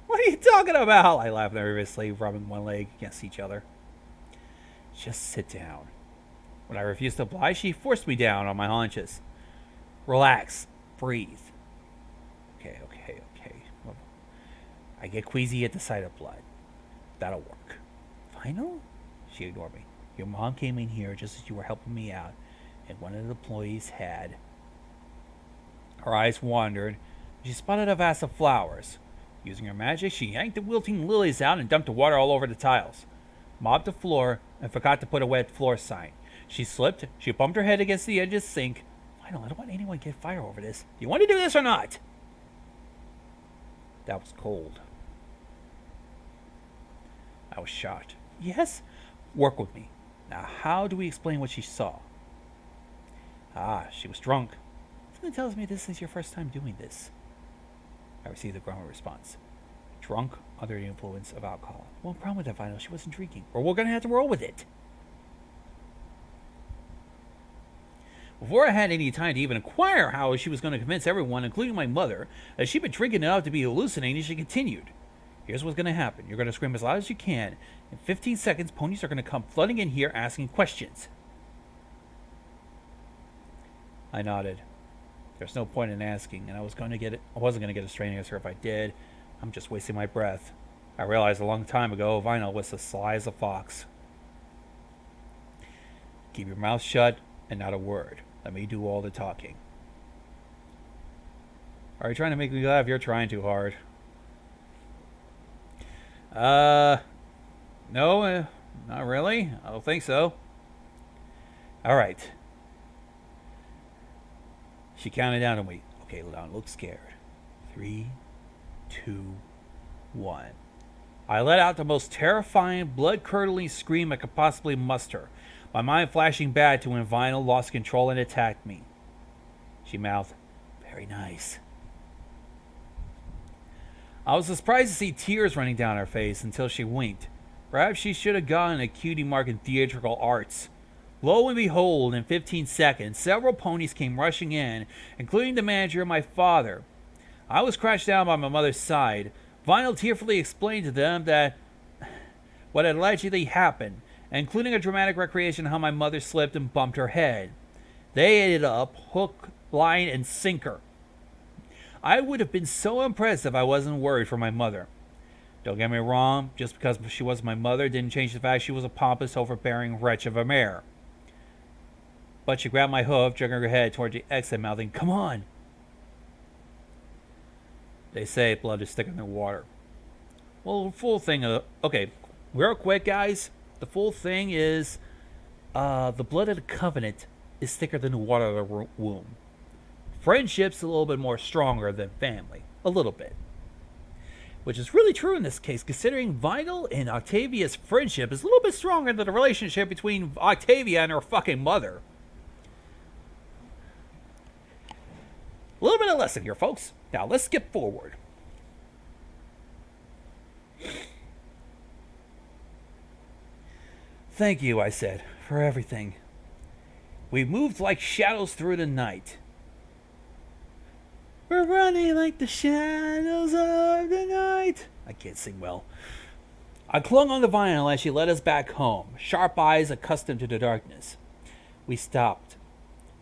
A: What are you talking about? I laughed nervously, rubbing one leg against each other. Just sit down. When I refused to oblige, she forced me down on my haunches. Relax. Breathe. Okay. Well, I get queasy at the sight of blood. That'll work. Final? She ignored me. Your mom came in here just as you were helping me out, and one of the employees had. Her eyes wandered. She spotted a vase of flowers. Using her magic, she yanked the wilting lilies out and dumped the water all over the tiles. Mopped the floor and forgot to put a wet floor sign. She slipped. She bumped her head against the edge of the sink. I don't want anyone to get fired over this. Do you want to do this or not? That was cold. I was shocked. Yes? Work with me. Now, how do we explain what she saw? She was drunk. Something tells me this is your first time doing this. I received a grumble response. Drunk, under the influence of alcohol. One problem with that, Vinyl, she wasn't drinking. Or we're going to have to roll with it. Before I had any time to even inquire how she was going to convince everyone, including my mother, that she'd been drinking enough to be hallucinating, she continued. Here's what's going to happen. You're going to scream as loud as you can. In 15 seconds, ponies are going to come flooding in here asking questions. I nodded. There's no point in asking, and I wasn't going to get a straight answer if I did. I'm just wasting my breath. I realized a long time ago Vinyl was as sly as a fox. Keep your mouth shut and not a word. Let me do all the talking. Are you trying to make me laugh? You're trying too hard. No, not really. I don't think so. All right. She counted down to me. Okay, don't look scared. 3, 2, 1. I let out the most terrifying, blood-curdling scream I could possibly muster, my mind flashing back to when Vinyl lost control and attacked me. She mouthed, "Very nice." I was surprised to see tears running down her face until she winked. Perhaps she should have gotten a cutie mark in theatrical arts. Lo and behold, in 15 seconds, several ponies came rushing in, including the manager and my father. I was crouched down by my mother's side. Vinyl tearfully explained to them that what had allegedly happened, including a dramatic recreation of how my mother slipped and bumped her head. They ate it up, hook, line, and sinker. I would have been so impressed if I wasn't worried for my mother. Don't get me wrong, just because she was my mother didn't change the fact she was a pompous, overbearing wretch of a mare. But she grabbed my hoof, jerking her head toward the exit, mouthing, "Come on!" They say blood is thicker than water. Well, the full thing okay, real quick, guys. The full thing is, the blood of the covenant is thicker than the water of the womb. Friendship's a little bit more stronger than family. A little bit. Which is really true in this case, considering Vinyl and Octavia's friendship is a little bit stronger than the relationship between Octavia and her fucking mother. A little bit of lesson here, folks. Now, let's skip forward. "Thank you," I said, "for everything. We moved like shadows through the night. We're running like the shadows of the night." I can't sing well. I clung on the Vinyl as she led us back home, sharp eyes accustomed to the darkness. We stopped.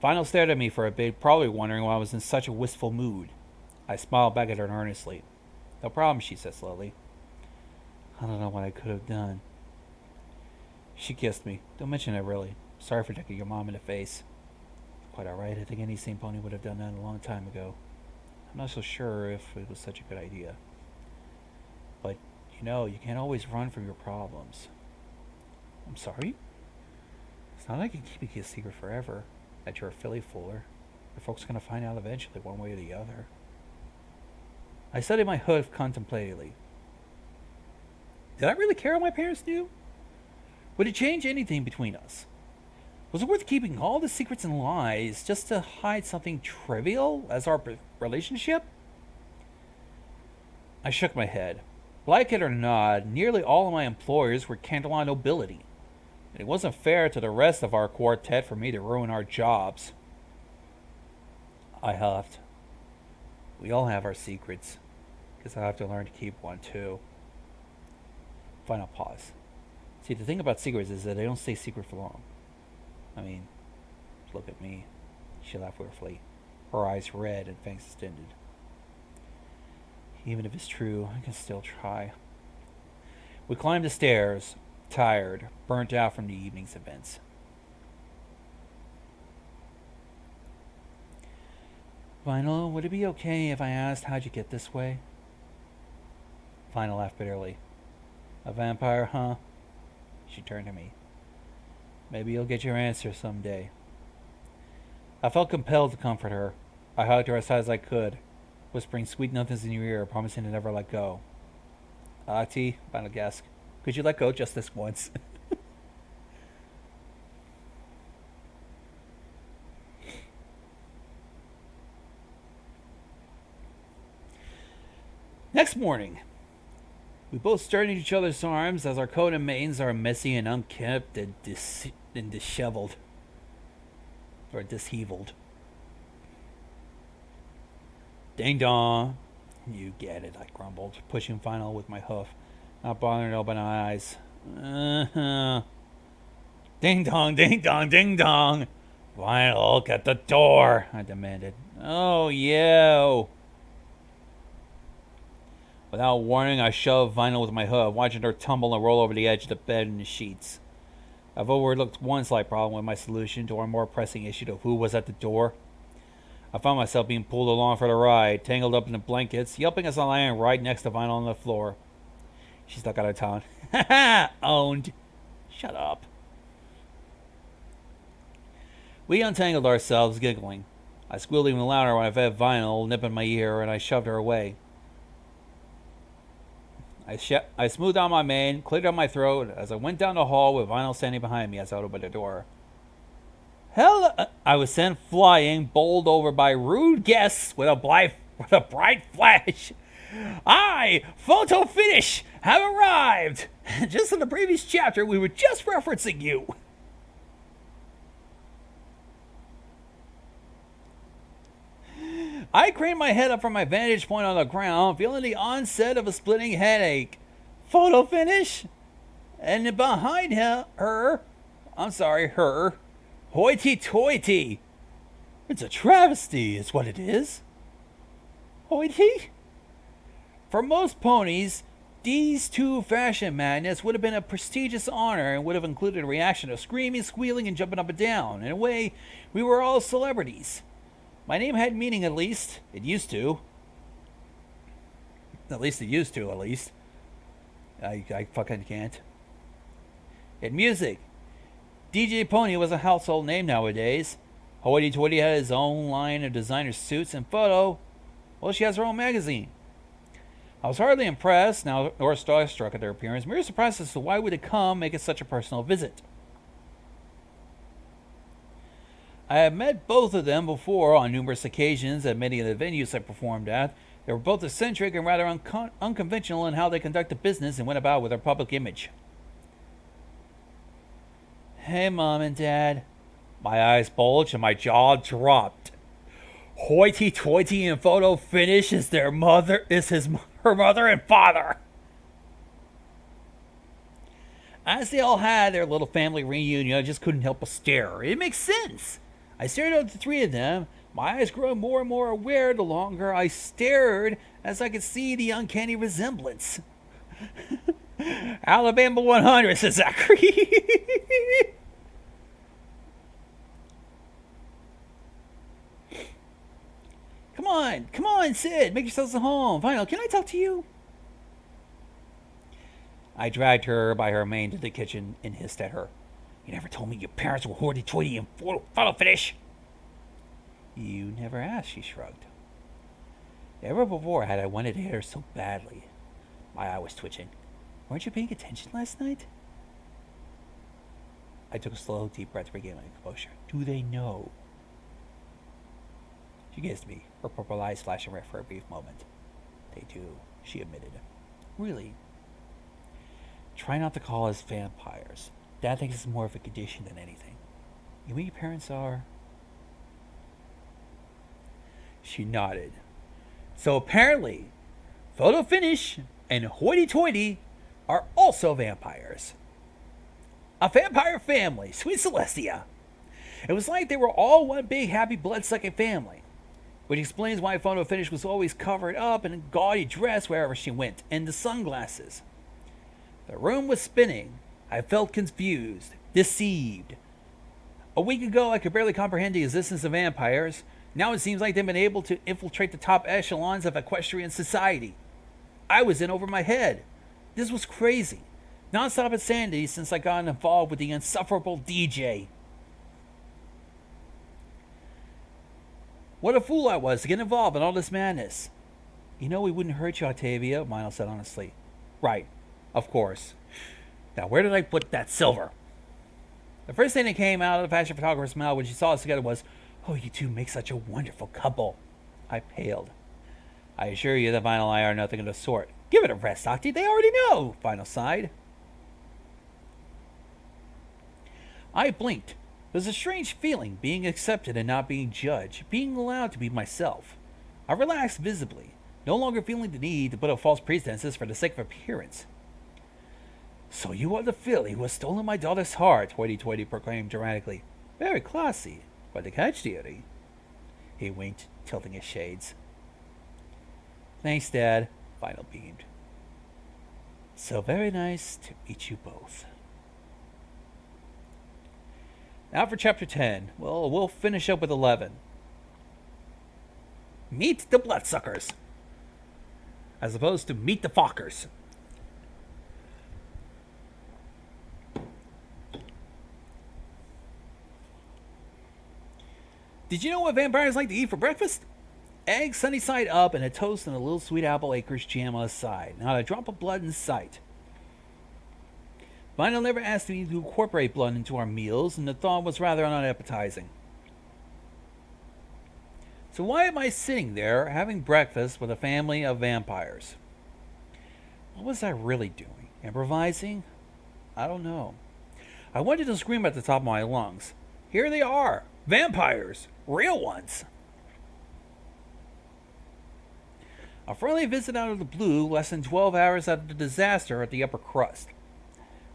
A: Vinyl stared at me for a bit, probably wondering why I was in such a wistful mood. I smiled back at her earnestly. "No problem," she said slowly. "I don't know what I could have done." She kissed me. "Don't mention it, really. Sorry for taking your mom in the face." "Quite all right. I think any sane pony would have done that a long time ago. I'm not so sure if it was such a good idea. But, you can't always run from your problems." "I'm sorry? It's not like I can keep a secret forever, that you're a filly fooler. The folks are going to find out eventually, one way or the other." I studied my hoof contemplatively. Did I really care what my parents knew? Would it change anything between us? Was it worth keeping all the secrets and lies just to hide something trivial as our relationship? I shook my head. Like it or not, nearly all of my employers were Candelon nobility, and it wasn't fair to the rest of our quartet for me to ruin our jobs. I huffed. We all have our secrets. Guess I'll have to learn to keep one too. Final pause. See, the thing about secrets is that they don't stay secret for long. I mean, look at me. She laughed wearily, her eyes red and fangs extended. Even if it's true, I can still try. We climbed the stairs, tired, burnt out from the evening's events. Vinyl, would it be okay if I asked how'd you get this way? Vinyl laughed bitterly. A vampire, huh? She turned to me. Maybe you'll get your answer someday. I felt compelled to comfort her. I hugged her as hard as I could, whispering sweet nothings in your ear, promising to never let go. T, Vinyl gasped. Could you let go just this once? Next morning, we both stared at each other's arms as our coat and manes are messy and unkempt and disheveled. Or disheveled. Ding dong. You get it, I grumbled, pushing Vinyl with my hoof, not bothering to open my eyes. Ding dong, ding dong, ding dong. Vinyl, get the door, I demanded. Oh, you. Without warning, I shoved Vinyl with my hoof, watching her tumble and roll over the edge of the bed and the sheets. I've overlooked one slight problem with my solution to our more pressing issue of who was at the door. I found myself being pulled along for the ride, tangled up in the blankets, yelping as I lay right next to Vinyl on the floor. She stuck out her tongue. Ha ha! Owned. Shut up. We untangled ourselves, giggling. I squealed even louder when I fed Vinyl, nipping my ear, and I shoved her away. I smoothed out my mane, cleared out my throat as I went down the hall with Vinyl standing behind me as I opened the door. Hello! I was sent flying, bowled over by rude guests with a bright flash. Photo finish, have arrived! Just in the previous chapter, we were just referencing you. I craned my head up from my vantage point on the ground, feeling the onset of a splitting headache. Photo finish? And behind her, hoity-toity. It's a travesty, is what it is. Hoity? For most ponies, these two fashion magnets would have been a prestigious honor and would have included a reaction of screaming, squealing, and jumping up and down. In a way, we were all celebrities. My name had meaning, at least. It used to. At least. I fucking can't. In music, DJ Pony was a household name nowadays. Hoity Toity had his own line of designer suits, and Photo, well, she has her own magazine. I was hardly impressed, nor starstruck at their appearance, merely surprised as to why would they come make it such a personal visit. I had met both of them before on numerous occasions at many of the venues I performed at. They were both eccentric and rather unconventional in how they conducted business and went about with their public image. Hey, Mom and Dad. My eyes bulged and my jaw dropped. Hoity-toity and Photo Finish is her mother and father. As they all had their little family reunion, I just couldn't help but stare. It makes sense. I stared at the three of them, my eyes growing more and more aware the longer I stared as I could see the uncanny resemblance. Alabama 100, said Zachary. Come on, Sid, make yourselves at home. Vinyl, can I talk to you? I dragged her by her mane to the kitchen and hissed at her. You never told me your parents were hoity-toity and Photo Finish. You never asked, she shrugged. Never before had I wanted to hit her so badly. My eye was twitching. Weren't you paying attention last night? I took a slow, deep breath to regain my composure. Do they know? She gazed at me, her purple eyes flashing red for a brief moment. They do, she admitted. Really? Try not to call us vampires. Dad thinks it's more of a condition than anything. You and your parents are... She nodded. So apparently, Photo Finish and Hoity Toity are also vampires. A vampire family, sweet Celestia. It was like they were all one big happy blood-sucking family. Which explains why Photo Finish was always covered up in a gaudy dress wherever she went, and the sunglasses. The room was spinning. I felt confused, deceived. A week ago, I could barely comprehend the existence of vampires. Now it seems like they've been able to infiltrate the top echelons of equestrian society. I was in over my head. This was crazy. Non-stop insanity since I got involved with the insufferable DJ. What a fool I was to get involved in all this madness. You know we wouldn't hurt you, Octavia, Miles said honestly. Right, of course. Now where did I put that silver? The first thing that came out of the fashion photographer's mouth when she saw us together was, "Oh, you two make such a wonderful couple." I paled. I assure you that Vinyl and I are nothing of the sort. Give it a rest, Octi. They already know, Vinyl sighed. I blinked. It was a strange feeling, being accepted and not being judged, being allowed to be myself. I relaxed visibly, no longer feeling the need to put up false pretenses for the sake of appearance. "So you are the filly who has stolen my daughter's heart," Hoity-toity proclaimed dramatically. "Very classy. Quite the catch, dearie." He winked, tilting his shades. "Thanks, Dad," Vinyl beamed. "So very nice to meet you both." Now for Chapter 10. Well, we'll finish up with 11. Meet the Bloodsuckers. As opposed to Meet the Fockers. Did you know what vampires like to eat for breakfast? Eggs sunny side up and a toast and a little sweet apple acres jam on the side. Not a drop of blood in sight. Vinyl never asked me to incorporate blood into our meals, and the thought was rather unappetizing. So why am I sitting there having breakfast with a family of vampires? What was I really doing? Improvising? I don't know. I wanted to scream at the top of my lungs. Here they are! Vampires! Real ones! A friendly visit out of the blue less than 12 hours after the disaster at the upper crust.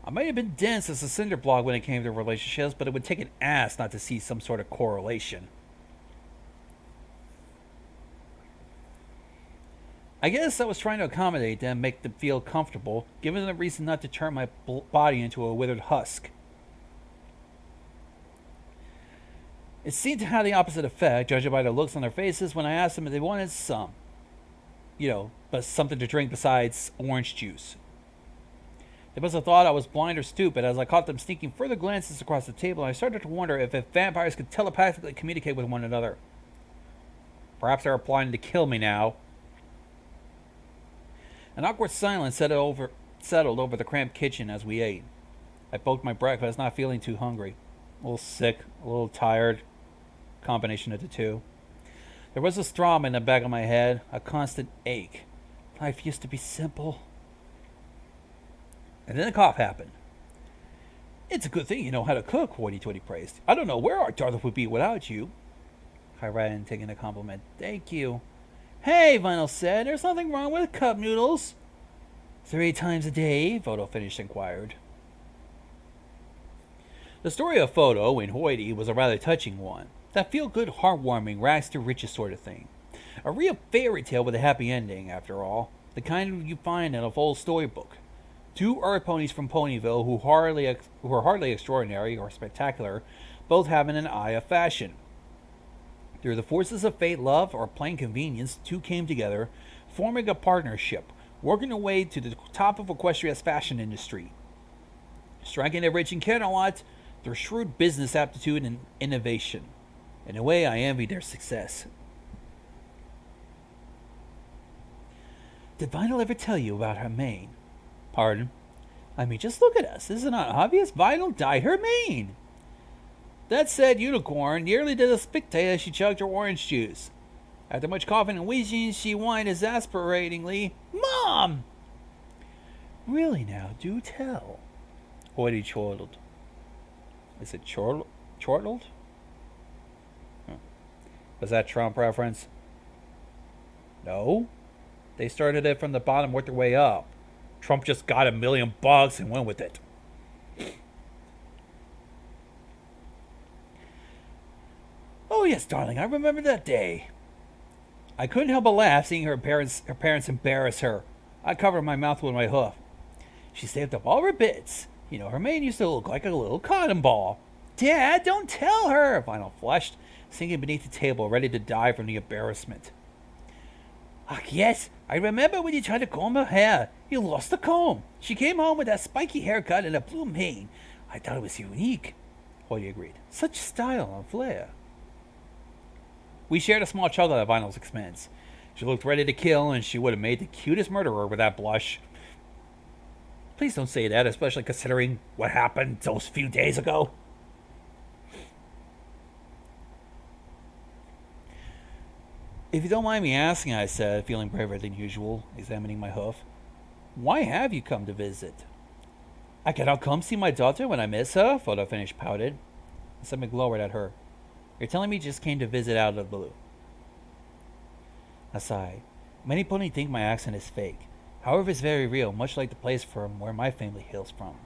A: I might have been dense as a cinder block when it came to relationships, but it would take an ass not to see some sort of correlation. I guess I was trying to accommodate them, make them feel comfortable, giving them a reason not to turn my body into a withered husk. It seemed to have the opposite effect, judging by the looks on their faces when I asked them if they wanted some. But something to drink besides orange juice. They must have thought I was blind or stupid as I caught them sneaking further glances across the table, and I started to wonder if vampires could telepathically communicate with one another. Perhaps they were planning to kill me now. An awkward silence settled over the cramped kitchen as we ate. I poked my breakfast, not feeling too hungry. A little sick, a little tired. Combination of the two. There was a throb in the back of my head, a constant ache. Life used to be simple. And then a cough happened. "It's a good thing you know how to cook," Hoity-toity praised. "I don't know where our daughter would be without you." I ran, taking a compliment. "Thank you." "Hey," Vinyl said, "there's nothing wrong with cup noodles." 3 times a day, Photo Finish inquired. The story of Photo and Hoity was a rather touching one. That feel-good, heartwarming, rags to riches sort of thing. A real fairy tale with a happy ending, after all. The kind you find in a full storybook. 2 earth ponies from Ponyville who are hardly extraordinary or spectacular, both having an eye of fashion. Through the forces of fate, love, or plain convenience, 2 came together, forming a partnership, working their way to the top of Equestria's fashion industry. Striking it rich in Camelot, their shrewd business aptitude and innovation. In a way, I envy their success. Did Vinyl ever tell you about her mane? Pardon? I mean, just look at us. Isn't it obvious? Vinyl dyed her mane. That said unicorn nearly did a spectate as she chugged her orange juice. After much coughing and wheezing, she whined exasperatingly, "Mom!" Really now, do tell. Hoity chortled. Is it chortled? Was that Trump reference? No. They started it from the bottom, worked their way up. Trump just got $1 million and went with it. yes, darling, I remember that day. I couldn't help but laugh seeing her parents embarrass her. I covered my mouth with my hoof. She saved up all her bits. You know, her mane used to look like a little cotton ball. Dad, don't tell her, Vinyl flushed, sinking beneath the table, ready to die from the embarrassment. Ah, yes, I remember when you tried to comb her hair. You lost the comb. She came home with that spiky haircut and a blue mane. I thought it was unique. Hoyt agreed. Such style and flair. We shared a small chuckle at Vinyl's expense. She looked ready to kill, and she would have made the cutest murderer with that blush. Please don't say that, especially considering what happened those few days ago. If you don't mind me asking, I said, feeling braver than usual, examining my hoof, why have you come to visit? I cannot come see my daughter when I miss her, Photo Finish pouted. Something glowered at her. You're telling me you just came to visit out of the blue. I sighed. Many pony think my accent is fake. However, it's very real, much like the place from where my family hails from.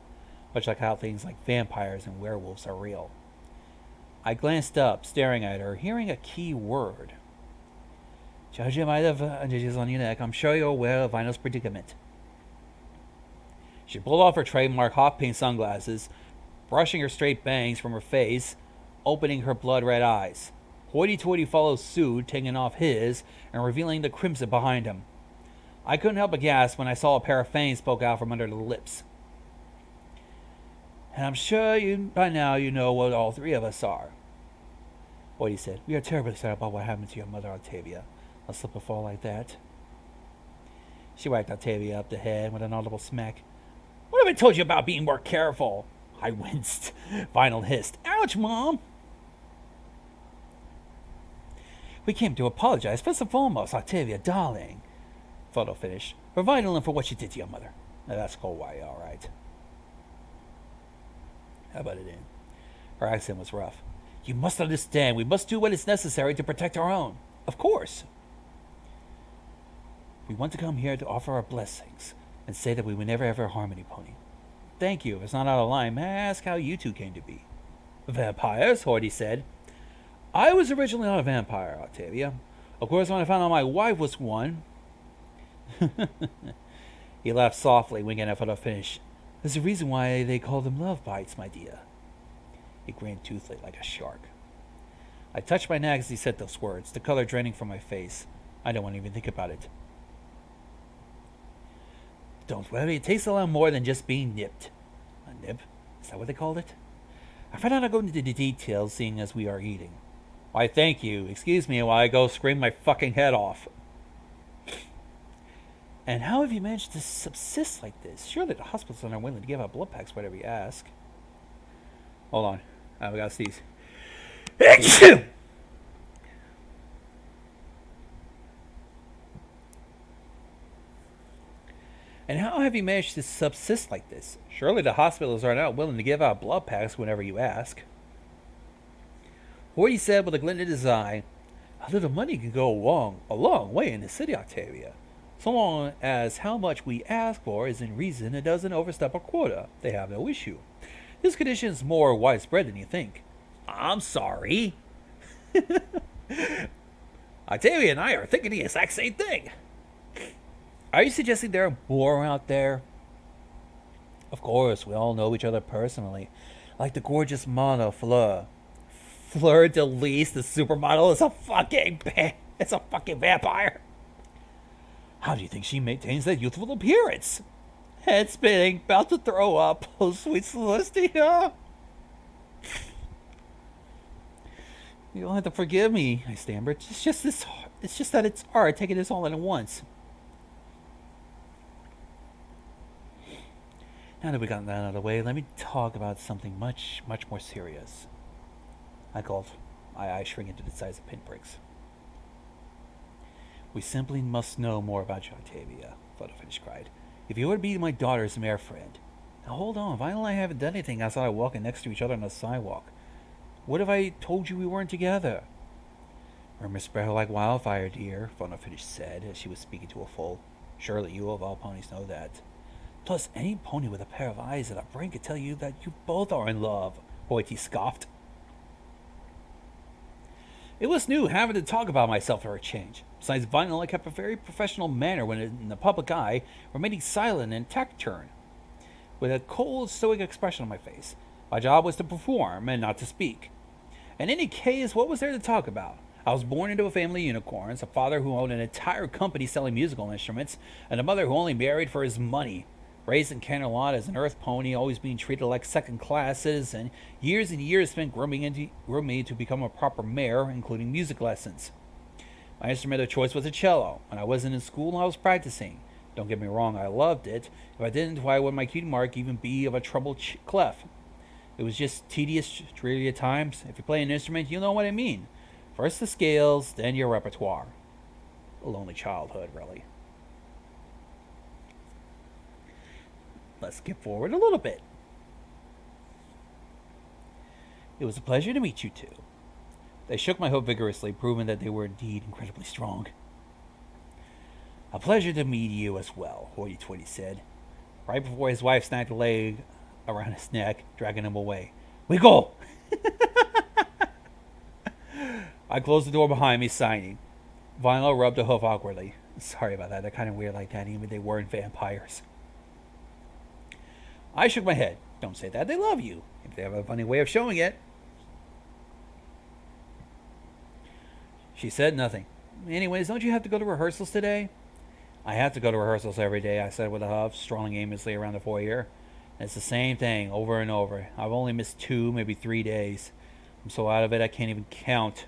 A: Much like how things like vampires and werewolves are real. I glanced up, staring at her, hearing a key word. Judging by the bandages on your neck, I'm sure you're aware of Vinyl's predicament. She pulled off her trademark hot pink sunglasses, brushing her straight bangs from her face, opening her blood-red eyes. Hoity-toity followed suit, taking off his and revealing the crimson behind him. I couldn't help but gasp when I saw a pair of fangs poke out from under the lips. And I'm sure by now you know what all three of us are. Hoity said, we are terribly sad about what happened to your mother, Octavia. A slip and fall like that. She whacked Octavia up the head with an audible smack. What have I told you about being more careful? I winced. Vinyl hissed. Ouch, Mom! We came to apologize, first and foremost, Octavia, darling. Photo finished. For Vinyl and for what she did to your mother. Now that's cold wire, all right. How about it in? Her accent was rough. You must understand, we must do what is necessary to protect our own. Of course. We want to come here to offer our blessings and say that we would never ever harm any pony. Thank you. If it's not out of line, may I ask how you two came to be? Vampires, Hoity said. I was originally not a vampire, Octavia. Of course, when I found out my wife was one... He laughed softly, winking at Photo Finish. There's a reason why they call them love bites, my dear. He grinned toothly like a shark. I touched my neck as he said those words, the color draining from my face. I don't want to even think about it. Don't worry, it takes a lot more than just being nipped. A nip? Is that what they called it? I found out I go into the details, seeing as we are eating. Why, thank you. Excuse me while I go scream my fucking head off. And how have you managed to subsist like this? Surely the hospitals are willing to give out blood packs whatever you ask. Hold on. We gotta sneeze. And how have you managed to subsist like this? Surely the hospitals are not willing to give out blood packs whenever you ask. Hoity said with a glint in his eye, a little money can go a long way in the city, Octavia. So long as how much we ask for is in reason and doesn't overstep a quota, they have no issue. This condition is more widespread than you think. I'm sorry. Octavia and I are thinking the exact same thing. Are you suggesting there are more out there? Of course, we all know each other personally. Like the gorgeous model Fleur. Fleur de Lis, the supermodel, is a fucking vampire. How do you think she maintains that youthful appearance? Head spinning, about to throw up. Oh, sweet Celestia. You don't have to forgive me, I stammered. It's just that it's hard taking this all in at once. Now that we've gotten that out of the way, let me talk about something much, much more serious. I gulped, my eyes shrinking to the size of pinpricks. We simply must know more about you, Octavia, Photo Finish cried. If you were to be my daughter's mare friend. Now hold on, Vinyl and I haven't done anything outside of walking next to each other on the sidewalk. What if I told you we weren't together? Rumors spread like wildfire, dear, Photo Finish said as she was speaking to a foal. Surely you of all ponies know that. Plus, any pony with a pair of eyes and a brain could tell you that you both are in love, Hoity scoffed. It was new having to talk about myself for a change. Besides vinyl, I kept a very professional manner when in the public eye, remaining silent and taciturn, with a cold, stoic expression on my face. My job was to perform and not to speak. In any case, what was there to talk about? I was born into a family of unicorns, a father who owned an entire company selling musical instruments, and a mother who only married for his money. Raised in Canterlot as an earth pony, always being treated like second-class citizen, years and years spent grooming me to become a proper mayor, including music lessons. My instrument of choice was a cello. When I wasn't in school, I was practicing. Don't get me wrong, I loved it. If I didn't, why would my cutie mark even be of a treble clef? It was just tedious, dreary at times. If you play an instrument, you know what I mean. First the scales, then your repertoire. A lonely childhood, really. Let's skip forward a little bit. It was a pleasure to meet you two. They shook my hope vigorously, proving that they were indeed incredibly strong. A pleasure to meet you as well, hoity-toity said, right before his wife snagged a leg around his neck, dragging him away. Wiggle! I closed the door behind me, signing. Vinyl rubbed a hoof awkwardly. Sorry about that, they're kind of weird like that, even if they weren't vampires. I shook my head. Don't say that, they love you. If they have a funny way of showing it. She said nothing. Anyways, don't you have to go to rehearsals today? I have to go to rehearsals every day, I said with a huff, strolling aimlessly around the foyer. It's the same thing, over and over. I've only missed 2, maybe 3 days. I'm so out of it I can't even count.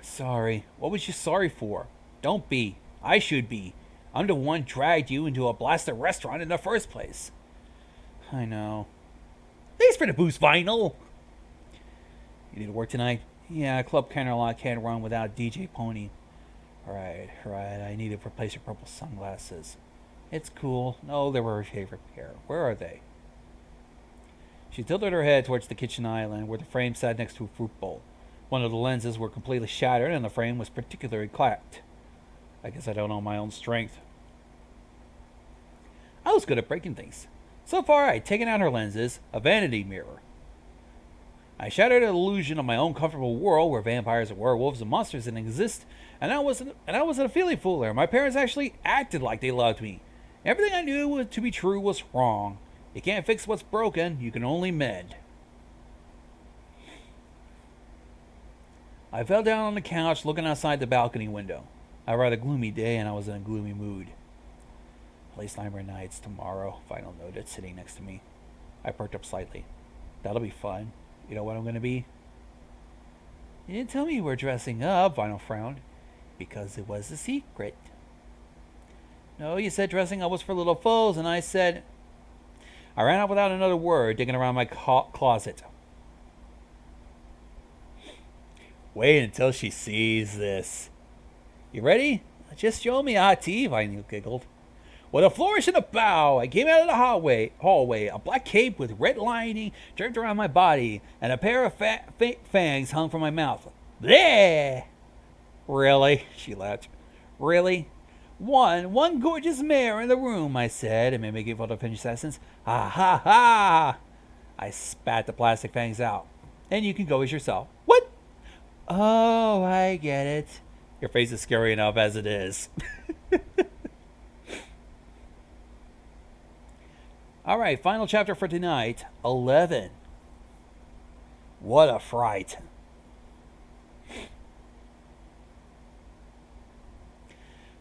A: Sorry. What was you sorry for? Don't be. I should be. I'm the one dragged you into a blasted restaurant in the first place. I know. Thanks for the boost, Vinyl. You need to work tonight? Yeah, Club Canterlot can't run without DJ Pony. Right. I need to replace your purple sunglasses. It's cool. No, they were her favorite pair. Where are they? She tilted her head towards the kitchen island, where the frame sat next to a fruit bowl. One of the lenses were completely shattered, and the frame was particularly cracked. I guess I don't know my own strength. I was good at breaking things. So far, I had taken out her lenses, a vanity mirror. I shattered an illusion of my own comfortable world where vampires and werewolves and monsters didn't exist, and I wasn't a feeling fooler. My parents actually acted like they loved me. Everything I knew to be true was wrong. You can't fix what's broken, you can only mend. I fell down on the couch looking outside the balcony window. I had a rather gloomy day and I was in a gloomy mood. Place Nightmare Nights tomorrow, Vinyl noted, sitting next to me. I perked up slightly. That'll be fun. You know what I'm going to be? You didn't tell me you were dressing up, Vinyl frowned. Because it was a secret. No, you said dressing up was for little foes, and I said... I ran out without another word, digging around my closet. Wait until she sees this. You ready? Just show me, Ati, Vinyl giggled. With a flourish and a bow, I came out of the hallway, a black cape with red lining draped around my body, and a pair of fangs hung from my mouth. Bleh! Really? She laughed. Really? One gorgeous mare in the room, I said, and made me give out a finished sentence. Ha ha ha! I spat the plastic fangs out. And you can go as yourself. What? Oh, I get it. Your face is scary enough as it is. Alright, final chapter for tonight. 11. What a fright.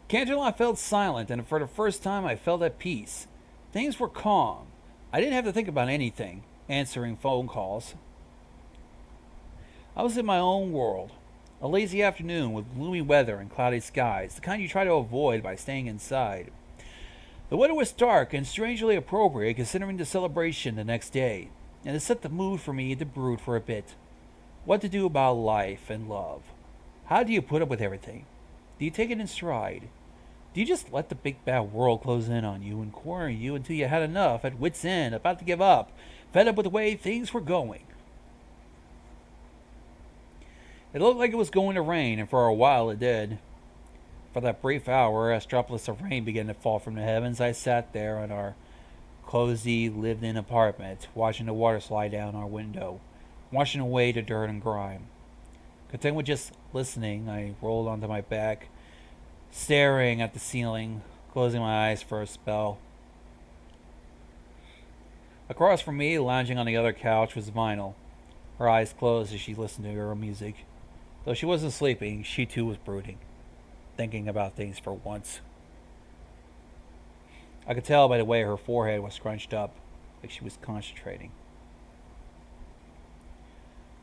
A: Canterlot felt silent, and for the first time I felt at peace. Things were calm. I didn't have to think about anything, answering phone calls. I was in my own world. A lazy afternoon with gloomy weather and cloudy skies, the kind you try to avoid by staying inside. The weather was dark and strangely appropriate considering the celebration the next day, and it set the mood for me to brood for a bit. What to do about life and love. How do you put up with everything? Do you take it in stride? Do you just let the big bad world close in on you and corner you until you had enough, at wit's end, about to give up, fed up with the way things were going? It looked like it was going to rain, and for a while it did. For that brief hour, as droplets of rain began to fall from the heavens, I sat there in our cozy, lived-in apartment, watching the water slide down our window, washing away the dirt and grime. Content with just listening, I rolled onto my back, staring at the ceiling, closing my eyes for a spell. Across from me, lounging on the other couch, was Vinyl. Her eyes closed as she listened to her music. Though she wasn't sleeping, she too was brooding, thinking about things for once. I could tell by the way her forehead was scrunched up, like she was concentrating.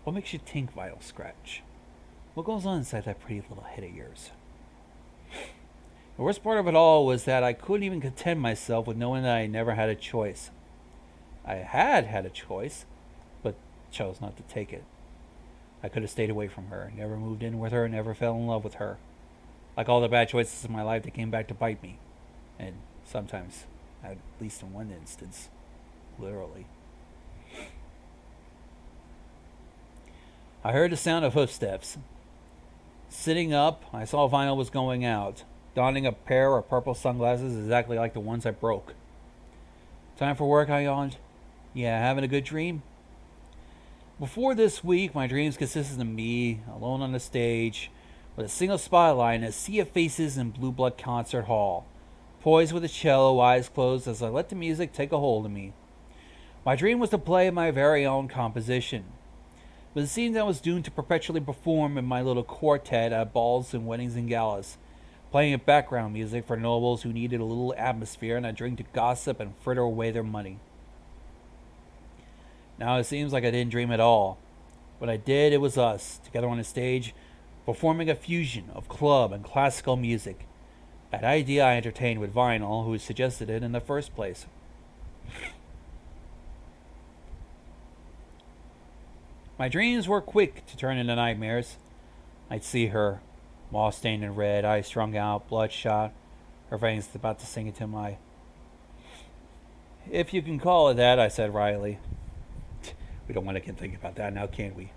A: What makes you think, Vital Scratch? What goes on inside that pretty little head of yours? The worst part of it all was that I couldn't even content myself with knowing that I never had a choice. I had a choice, but chose not to take it. I could have stayed away from her, never moved in with her, never fell in love with her. Like all the bad choices in my life, they came back to bite me. And sometimes, at least in one instance, literally. I heard the sound of footsteps. Sitting up, I saw Vinyl was going out, donning a pair of purple sunglasses exactly like the ones I broke. Time for work, I yawned. Yeah, having a good dream? Before this week, my dreams consisted of me, alone on the stage, with a single spotlight and a sea of faces in Blue Blood Concert Hall, poised with a cello, eyes closed as I let the music take a hold of me. My dream was to play my very own composition, but it seemed I was doomed to perpetually perform in my little quartet at balls and weddings and galas, playing background music for nobles who needed a little atmosphere and a drink to gossip and fritter away their money. Now it seems like I didn't dream at all. When I did, it was us, together on a stage, performing a fusion of club and classical music. An idea I entertained with Vinyl, who suggested it in the first place. My dreams were quick to turn into nightmares. I'd see her, moss-stained and red, eyes strung out, bloodshot, her veins about to sink into my... If you can call it that, I said wryly. We don't want to think about that now, can we?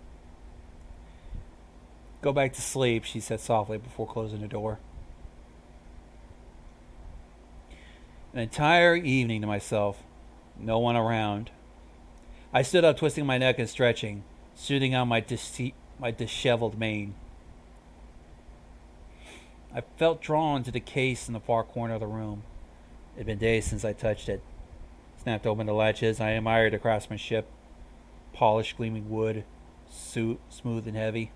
A: Go back to sleep, she said softly before closing the door. An entire evening to myself. No one around. I stood up, twisting my neck and stretching, soothing out my disheveled mane. I felt drawn to the case in the far corner of the room. It had been days since I touched it. Snapped open the latches. I admired the craftsmanship. Polished, gleaming wood, smooth and heavy.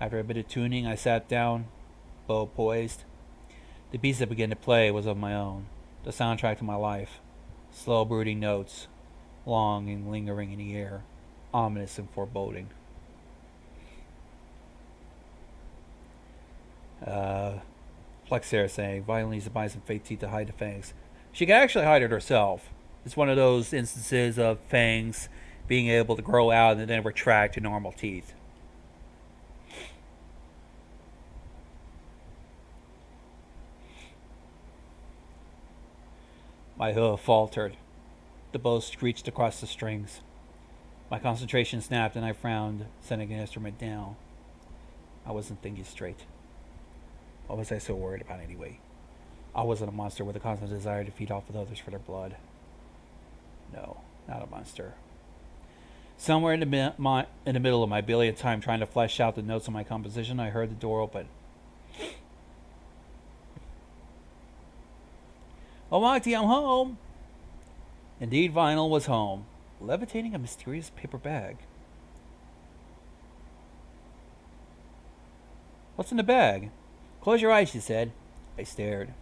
A: After a bit of tuning, I sat down, bow poised. The piece that began to play was of my own, the soundtrack to my life. Slow, brooding notes, long and lingering in the air, ominous and foreboding. Flexair saying, Violet needs to buy some fake teeth to hide the fangs. She can actually hide it herself. It's one of those instances of fangs being able to grow out and then retract to normal teeth. My hoof faltered. The bow screeched across the strings. My concentration snapped and I frowned, setting the instrument down. I wasn't thinking straight. What was I so worried about anyway? I wasn't a monster with a constant desire to feed off with others for their blood. No, not a monster. Somewhere in the middle of my billionth time trying to flesh out the notes of my composition, I heard the door open. Oh, Monty, I'm home. Indeed, Vinyl was home, levitating a mysterious paper bag. What's in the bag? Close your eyes, she said. I stared.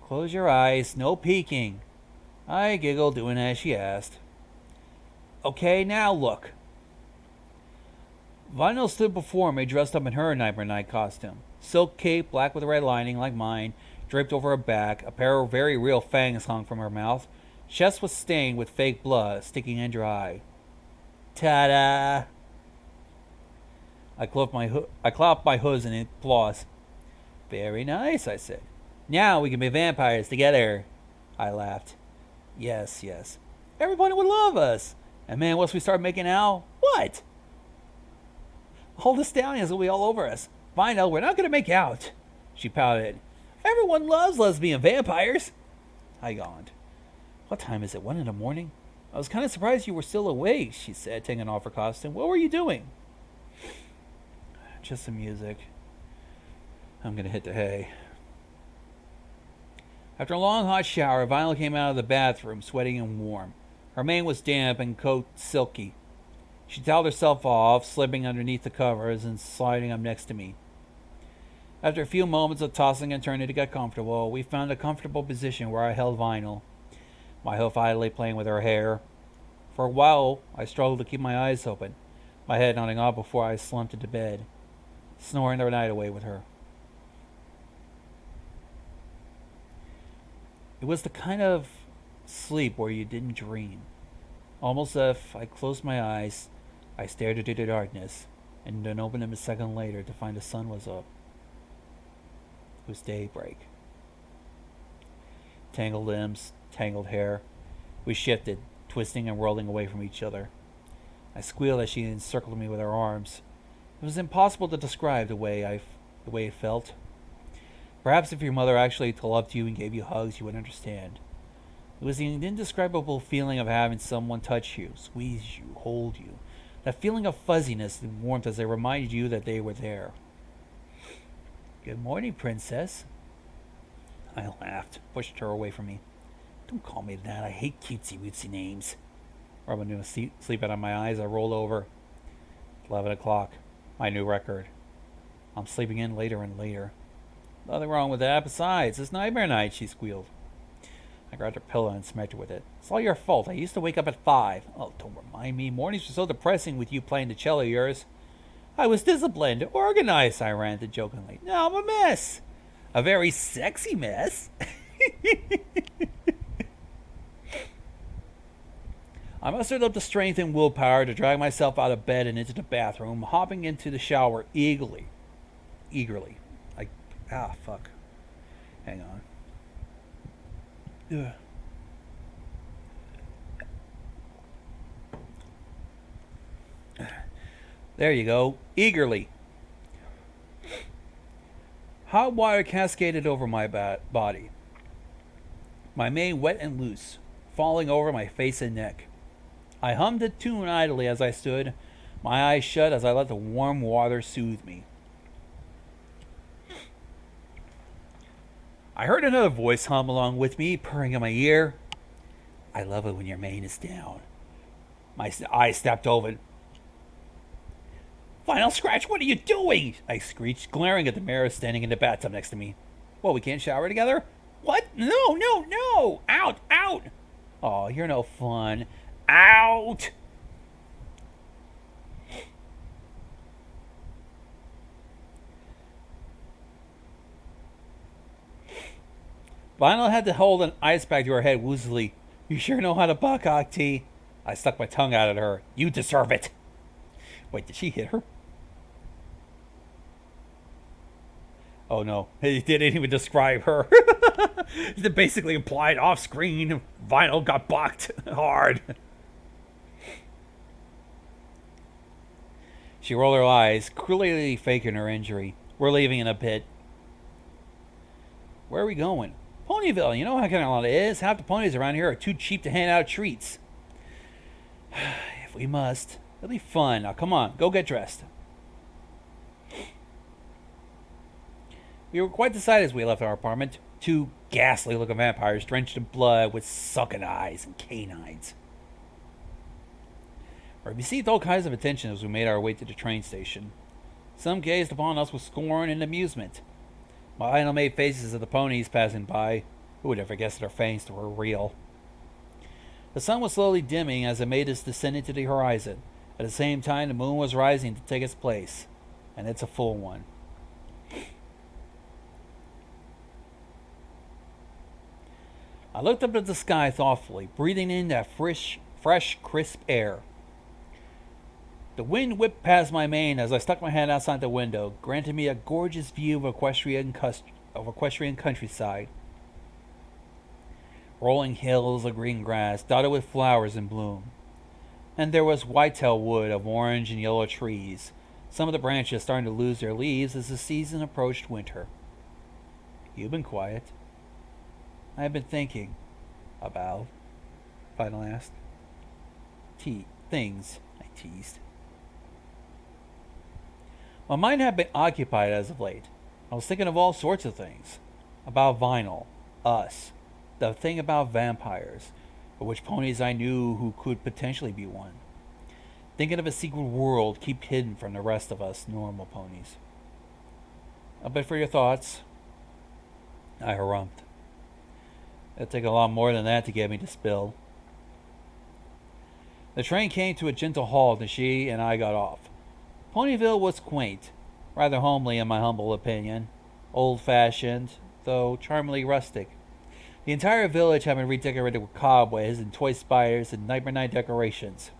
A: Close your eyes, no peeking. I giggled, doing as she asked. Okay, now look. Vinyl stood before me, dressed up in her Nightmare Night costume. Silk cape, black with a red lining, like mine, draped over her back. A pair of very real fangs hung from her mouth. Chest was stained with fake blood, sticking and dry. Ta-da! I clapped my hooves in applause. Very nice, I said. Now we can be vampires together. I laughed. Yes, yes. Everybody would love us. And man, once we start making out, what? All the stallions will be all over us. Vinyl, we're not going to make out. She pouted. Everyone loves lesbian vampires. I yawned. What time is it? 1 in the morning? I was kind of surprised you were still awake, she said, taking off her costume. What were you doing? Just some music. I'm gonna hit the hay. After a long hot shower, Violet came out of the bathroom, sweating and warm. Her mane was damp and coat silky. She toweled herself off, slipping underneath the covers and sliding up next to me. After a few moments of tossing and turning to get comfortable, we found a comfortable position where I held Vinyl, my hoof idly playing with her hair. For a while, I struggled to keep my eyes open, my head nodding off before I slumped into bed, snoring the night away with her. It was the kind of sleep where you didn't dream. Almost as if I closed my eyes, I stared into the darkness, and then opened them a second later to find the sun was up. It was daybreak. Tangled limbs, tangled hair. We shifted, twisting and rolling away from each other. I squealed as she encircled me with her arms. It was impossible to describe the way it felt. Perhaps if your mother actually loved you and gave you hugs, you would understand. It was the indescribable feeling of having someone touch you, squeeze you, hold you. That feeling of fuzziness and warmth as they reminded you that they were there. Good morning, princess. I laughed, pushed her away from me. Don't call me that. I hate cutesy-wootsy names. Rubbing a sleep out of my eyes, I rolled over. 11 o'clock. My new record. I'm sleeping in later and later. Nothing wrong with that. Besides, it's nightmare night, she squealed. I grabbed her pillow and smacked her with it. It's all your fault. I used to wake up at 5. Oh, don't remind me. Mornings were so depressing with you playing the cello of yours. I was disciplined, organized, I ranted jokingly. Now I'm a mess. A very sexy mess. I mustered up the strength and willpower to drag myself out of bed and into the bathroom, hopping into the shower eagerly. Fuck. Hang on. Ugh. There you go. Eagerly. Hot water cascaded over my body. My mane wet and loose, falling over my face and neck. I hummed a tune idly as I stood, my eyes shut as I let the warm water soothe me. I heard another voice hum along with me, purring in my ear. I love it when your mane is down. My eyes snapped open. Final Scratch, what are you doing? I screeched, glaring at the mirror standing in the bathtub next to me. Well, we can't shower together? What? No. Out. Oh, you're no fun. Out! Vinyl had to hold an ice bag to her head woozily. You sure know how to buck, Octi. I stuck my tongue out at her. You deserve it. Wait, did she hit her? Oh no, he didn't even describe her. It basically implied off screen Vinyl got bucked hard. She rolled her eyes, clearly faking her injury. We're leaving in a bit. Where are we going? Ponyville, you know how kind of it is. Half the ponies around here are too cheap to hand out treats. If we must. It'll be fun. Now come on, go get dressed. We were quite decided as we left our apartment. 2 ghastly looking vampires drenched in blood with sunken eyes and canines. We received all kinds of attention as we made our way to the train station. Some gazed upon us with scorn and amusement. Lionel made faces at the ponies passing by. Who would ever guess that their fangs were real? The sun was slowly dimming as it made its descent into the horizon. At the same time, the moon was rising to take its place. And it's a full one. I looked up at the sky thoughtfully, breathing in that fresh, crisp air. The wind whipped past my mane as I stuck my hand outside the window, granting me a gorgeous view of equestrian countryside. Rolling hills of green grass, dotted with flowers in bloom. And there was whitetail wood of orange and yellow trees, some of the branches starting to lose their leaves as the season approached winter. You've been quiet. I've been thinking. About? Final asked. things, I teased. My mind had been occupied as of late. I was thinking of all sorts of things. About vinyl, us, the thing about vampires, or which ponies I knew who could potentially be one. Thinking of a secret world kept hidden from the rest of us normal ponies. A bit for your thoughts. I harumphed. It'd take a lot more than that to get me to spill. The train came to a gentle halt and she and I got off. Ponyville was quaint, rather homely in my humble opinion, old-fashioned, though charmingly rustic. The entire village had been redecorated with cobwebs and toy spiders and Nightmare Night decorations.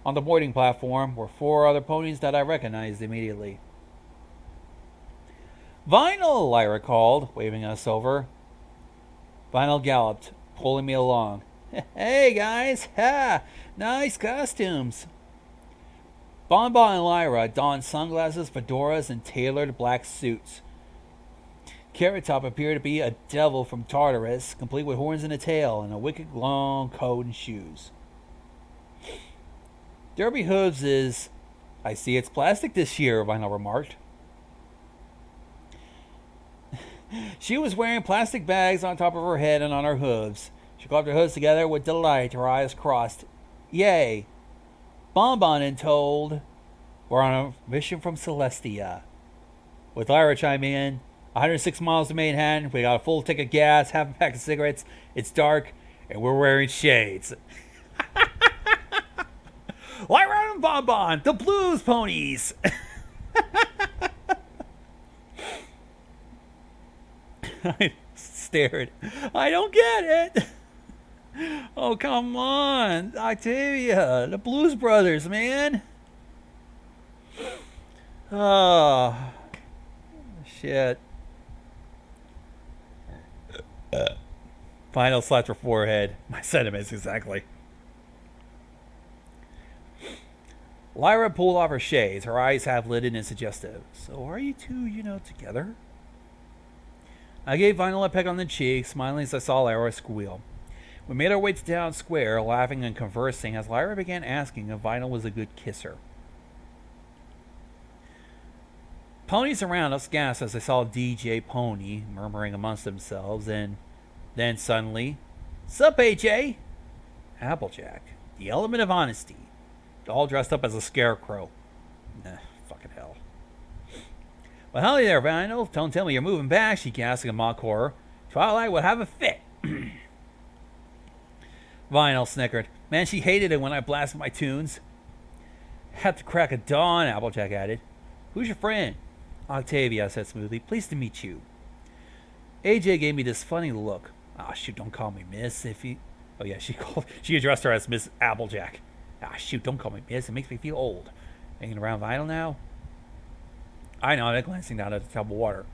A: On the boarding platform were 4 other ponies that I recognized immediately. Vinyl, Lyra called, waving us over. Vinyl galloped, pulling me along. Hey guys, ha! Nice costumes. Bonbon and Lyra donned sunglasses, fedoras, and tailored black suits. Carrot Top appeared to be a devil from Tartarus, complete with horns and a tail, and a wicked long coat and shoes. Derby Hooves is... I see it's plastic this year, Vinyl remarked. She was wearing plastic bags on top of her head and on her hooves. She clapped her hooves together with delight, her eyes crossed. Yay! Bonbon and told, we're on a mission from Celestia. With Lyra chiming in, 106 miles to Manhattan, we got a full tank of gas, half a pack of cigarettes, it's dark, and we're wearing shades. Lyra and Bonbon, the blues ponies! I stared. I don't get it. Oh, come on. Octavia, the Blues Brothers, man. Oh, shit. Final slapped her forehead. My sentiments, exactly. Lyra pulled off her shades, her eyes half-lidded and suggestive. So are you two, together? I gave Vinyl a peck on the cheek, smiling as I saw Lyra squeal. We made our way to town square, laughing and conversing as Lyra began asking if Vinyl was a good kisser. Ponies around us gasped as they saw DJ Pony, murmuring amongst themselves, and then suddenly, "Sup, AJ?" Applejack, the element of honesty, all dressed up as a scarecrow. Fucking hell. Well, howdy there, Vinyl. Don't tell me you're moving back, she gasped in mock horror. Twilight would have a fit. Vinyl snickered. Man, she hated it when I blasted my tunes. Had to crack of dawn, Applejack added. Who's your friend? Octavia, I said smoothly. Pleased to meet you. AJ gave me this funny look. Shoot, don't call me miss if you... Oh, yeah, she addressed her as Miss Applejack. Shoot, don't call me miss. It makes me feel old. Hanging around Vinyl now? I nodded, glancing down at the tub of water.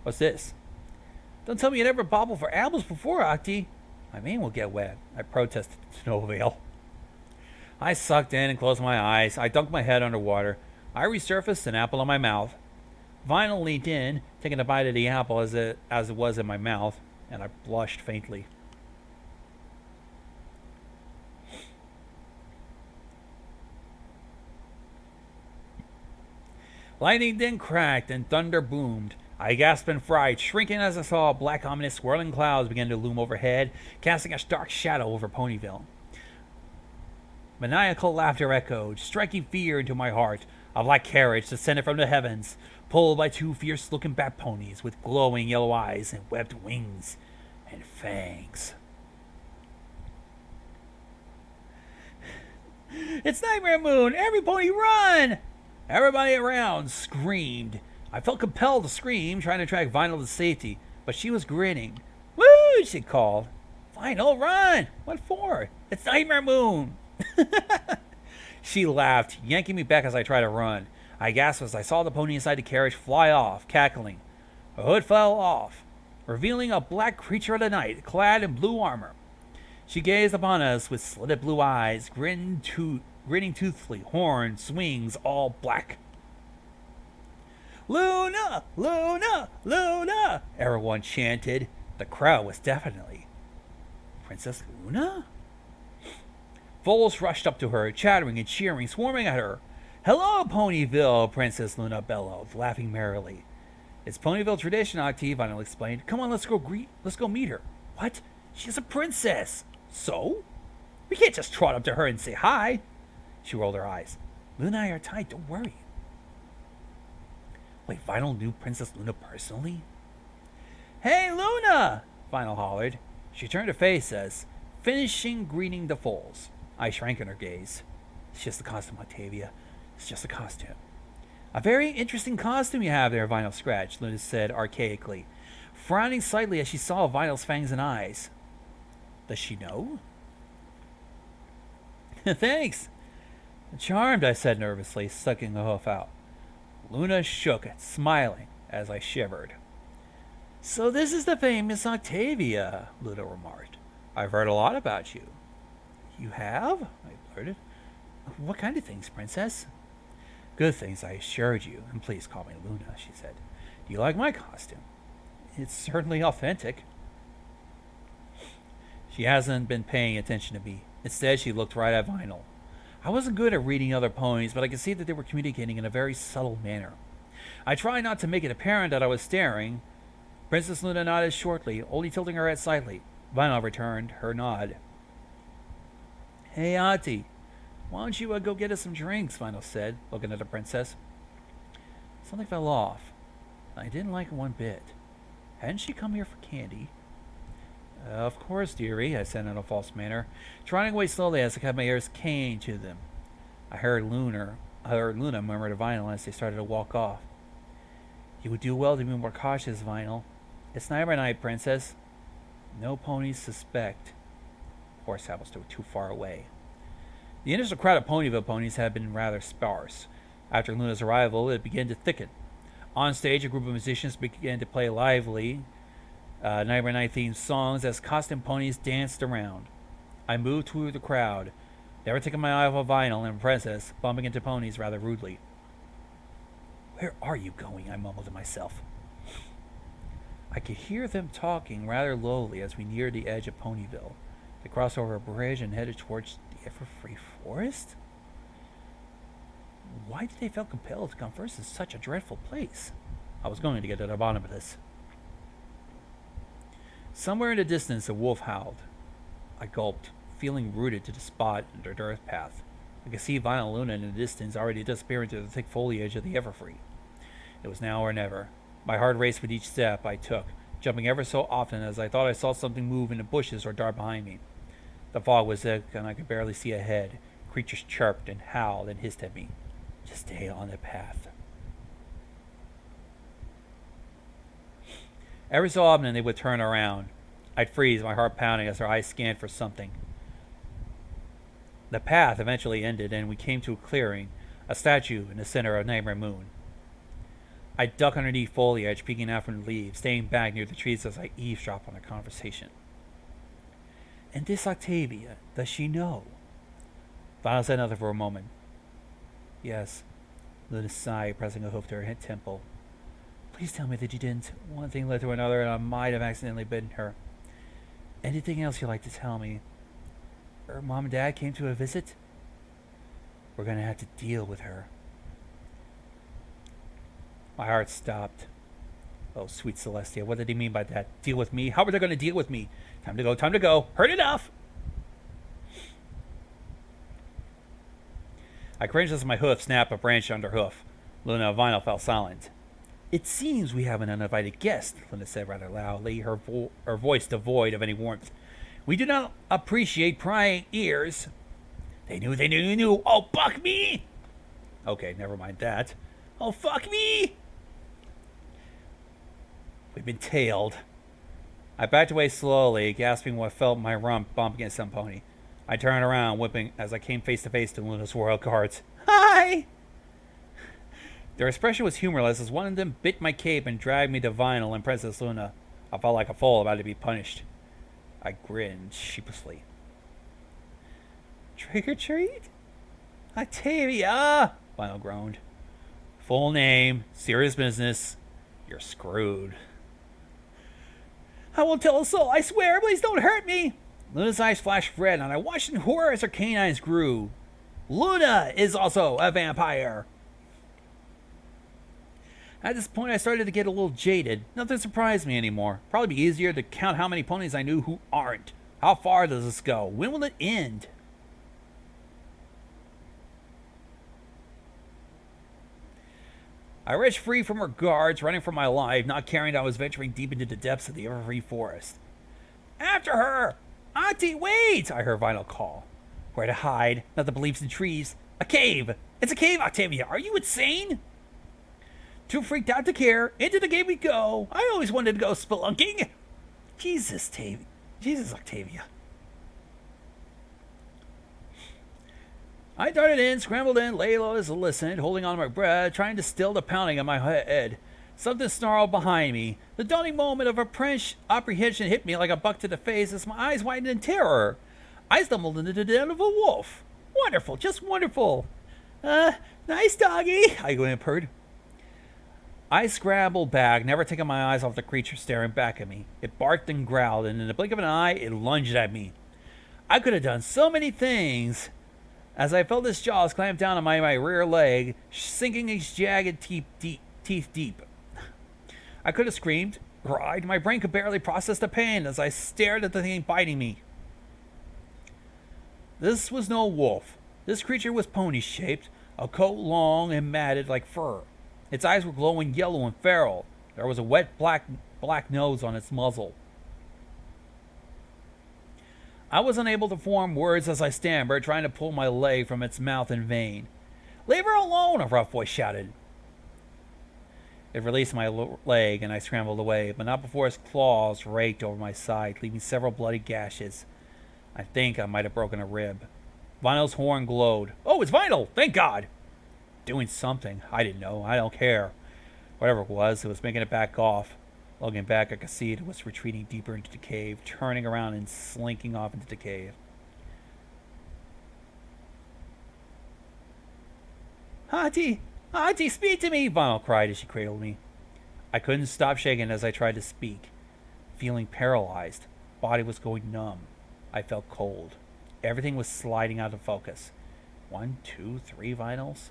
A: What's this? Don't tell me you never bobbled for apples before, Octi. My mane will get wet, I protested to no avail. I sucked in and closed my eyes. I dunked my head underwater. I resurfaced, an apple in my mouth. Vinyl leaned in, taking a bite of the apple as it was in my mouth, and I blushed faintly. Lightning then cracked and thunder boomed. I gasped in fright, shrinking as I saw black, ominous, swirling clouds begin to loom overhead, casting a dark shadow over Ponyville. Maniacal laughter echoed, striking fear into my heart. A black carriage descended from the heavens, pulled by 2 fierce-looking bat ponies with glowing yellow eyes and webbed wings and fangs. It's Nightmare Moon! Every pony run! Everybody around screamed. I felt compelled to scream, trying to track Vinyl to safety, but she was grinning. Woo! She called. Vinyl, run! What for? It's Nightmare Moon! She laughed, yanking me back as I tried to run. I gasped as I saw the pony inside the carriage fly off, cackling. Her hood fell off, revealing a black creature of the night, clad in blue armor. She gazed upon us with slitted blue eyes, grinning toothfully, horns, wings, all black. Luna! Luna! Luna! Everyone chanted. The crowd was definitely. Princess Luna? Foals rushed up to her, chattering and cheering, swarming at her. "Hello, Ponyville!" Princess Luna bellowed, laughing merrily. "It's Ponyville tradition," Octavia explained. "Come on, let's go meet her." "What? She's a princess." "So? We can't just trot up to her and say hi." She rolled her eyes. "Luna and I are tight, don't worry." Wait, Vinyl knew Princess Luna personally? "Hey, Luna!" Vinyl hollered. She turned her face as, finishing greeting the foals. I shrank in her gaze. "It's just a costume, Octavia. It's just a costume." "A very interesting costume you have there," Vinyl scratched, Luna said archaically, frowning slightly as she saw Vinyl's fangs and eyes. "Does she know?" "Thanks." "Charmed," I said nervously, sucking a hoof out. Luna shook, smiling, as I shivered. "So this is the famous Octavia," Luna remarked. "I've heard a lot about you." "You have?" I blurted. "What kind of things, Princess?" "Good things, I assured you. And please call me Luna," she said. "Do you like my costume?" "It's certainly authentic." She hasn't been paying attention to me. Instead, she looked right at Vinyl. I wasn't good at reading other ponies, but I could see that they were communicating in a very subtle manner. I tried not to make it apparent that I was staring. Princess Luna nodded shortly, only tilting her head slightly. Vinyl returned her nod. "Hey, Auntie, why don't you go get us some drinks?" Vinyl said, looking at the princess. Something fell off. I didn't like it one bit. Hadn't she come here for candy? "Of course, dearie," I said in a false manner, trotting away slowly as I kept my ears caned to them. I heard Luna murmur to Vinyl as they started to walk off. "You would do well to be more cautious, Vinyl. It's never night, Princess. No ponies suspect." Of course, that was too far away. The initial crowd of Ponyville ponies had been rather sparse. After Luna's arrival, it began to thicken. On stage, a group of musicians began to play lively Night by Night themed songs as costume ponies danced around. I moved through the crowd, never taking my eye off of Vinyl and Princess, bumping into ponies rather rudely. "Where are you going?" I mumbled to myself. I could hear them talking rather lowly as we neared the edge of Ponyville. They crossed over a bridge and headed towards the Everfree forest? Why did they feel compelled to converse in such a dreadful place? I was going to get to the bottom of this. Somewhere in the distance, a wolf howled. I gulped, feeling rooted to the spot in the dirt path. I could see Vinyl Luna in the distance, already disappearing through the thick foliage of the Everfree. It was now or never. My heart raced with each step I took, jumping ever so often as I thought I saw something move in the bushes or dart behind me. The fog was thick, and I could barely see ahead. Creatures chirped and howled and hissed at me. Just stay on the path. Every so often they would turn around. I'd freeze, my heart pounding as their eyes scanned for something. The path eventually ended, and we came to a clearing, a statue in the center of Nightmare Moon. I ducked underneath foliage, peeking out from the leaves, staying back near the trees as I eavesdropped on their conversation. "And this Octavia, does she know?" Vinyl said nothing for a moment. "Yes," Luna sighed, pressing a hoof to her head temple. "Please tell me that you didn't. One thing led to another, and I might have accidentally bitten her. Anything else you'd like to tell me? Her mom and dad came to a visit? We're going to have to deal with her." My heart stopped. Oh, sweet Celestia, what did he mean by that? Deal with me? How are they going to deal with me? Time to go, time to go. Heard enough! I cringed as my hoof snapped a branch under hoof. Luna and Vinyl fell silent. "It seems we have an uninvited guest," Luna said rather loudly, her voice devoid of any warmth. "We do not appreciate prying ears." They knew. "Oh, fuck me!" Okay, never mind that. "Oh, fuck me!" We've been tailed. I backed away slowly, gasping what felt my rump bump against some pony. I turned around, whipping as I came face to face to Luna's royal guards. "Hi!" Their expression was humorless as one of them bit my cape and dragged me to Vinyl and Princess Luna. I felt like a fool about to be punished. I grinned sheepishly. "Trick or treat? Octavia!" Vinyl groaned. "Full name, serious business. You're screwed." "I won't tell a soul, I swear. Please don't hurt me." Luna's eyes flashed red, and I watched in horror as her canines grew. Luna is also a vampire. At this point, I started to get a little jaded. Nothing surprised me anymore. Probably be easier to count how many ponies I knew who aren't. How far does this go? When will it end? I wrenched free from her guards, running for my life, not caring that I was venturing deep into the depths of the Everfree forest. After her! Auntie, wait! I heard Vinyl call. Where to hide? Nothing believes in trees. A cave! It's a cave, Octavia! Are you insane? Too freaked out to care. Into the cave we go. I always wanted to go spelunking. Jesus, Octavia. I darted in, scrambled in, lay low as I listened, holding on to my breath, trying to still the pounding of my head. Something snarled behind me. The dawning moment of apprehension hit me like a buck to the face as my eyes widened in terror. I stumbled into the den of a wolf. Wonderful, just wonderful. Nice doggy, I whimpered. I scrambled back, never taking my eyes off the creature staring back at me. It barked and growled, and in the blink of an eye, it lunged at me. I could have done so many things. As I felt its jaws clamp down on my rear leg, sinking its jagged teeth deep. I could have screamed, cried. My brain could barely process the pain as I stared at the thing biting me. This was no wolf. This creature was pony-shaped, a coat long and matted like fur. Its eyes were glowing yellow and feral. There was a wet black nose on its muzzle. I was unable to form words as I stammered, trying to pull my leg from its mouth in vain. Leave her alone, a rough voice shouted. It released my leg, and I scrambled away, but not before its claws raked over my side, leaving several bloody gashes. I think I might have broken a rib. Vinyl's horn glowed. Oh, it's Vinyl! Thank God! Doing something. I didn't know. I don't care. Whatever it was making it back off. Looking back, I could see it was retreating deeper into the cave, turning around and slinking off into the cave. Auntie! Auntie, speak to me! Vinyl cried as she cradled me. I couldn't stop shaking as I tried to speak. Feeling paralyzed. Body was going numb. I felt cold. Everything was sliding out of focus. 1, 2, 3 Vinyls?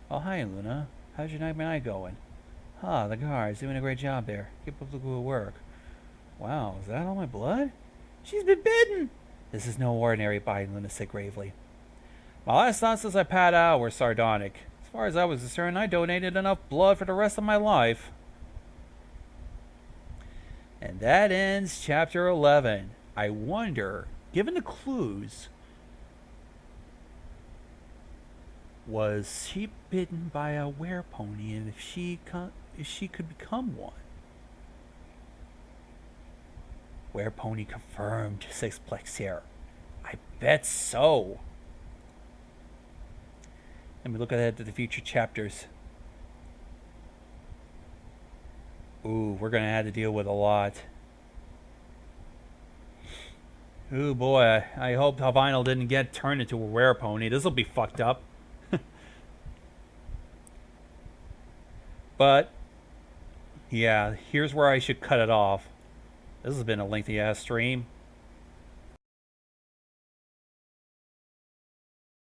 A: Oh, hi, Luna. How's your night going? The guard's doing a great job there. Keep up the good work. Wow, is that all my blood? She's been bitten! This is no ordinary bite, Luna said gravely. My last thoughts as I passed out were sardonic. As far as I was concerned, I donated enough blood for the rest of my life. And that ends chapter 11. I wonder, given the clues, was she bitten by a werepony, and if she could become one? Werepony confirmed, Sixplex here. I bet so. Let me look ahead to the future chapters. Ooh, we're gonna have to deal with a lot. Ooh boy, I hope Vinyl didn't get turned into a werepony. This'll be fucked up. But yeah, here's where I should cut it off. This has been a lengthy ass stream.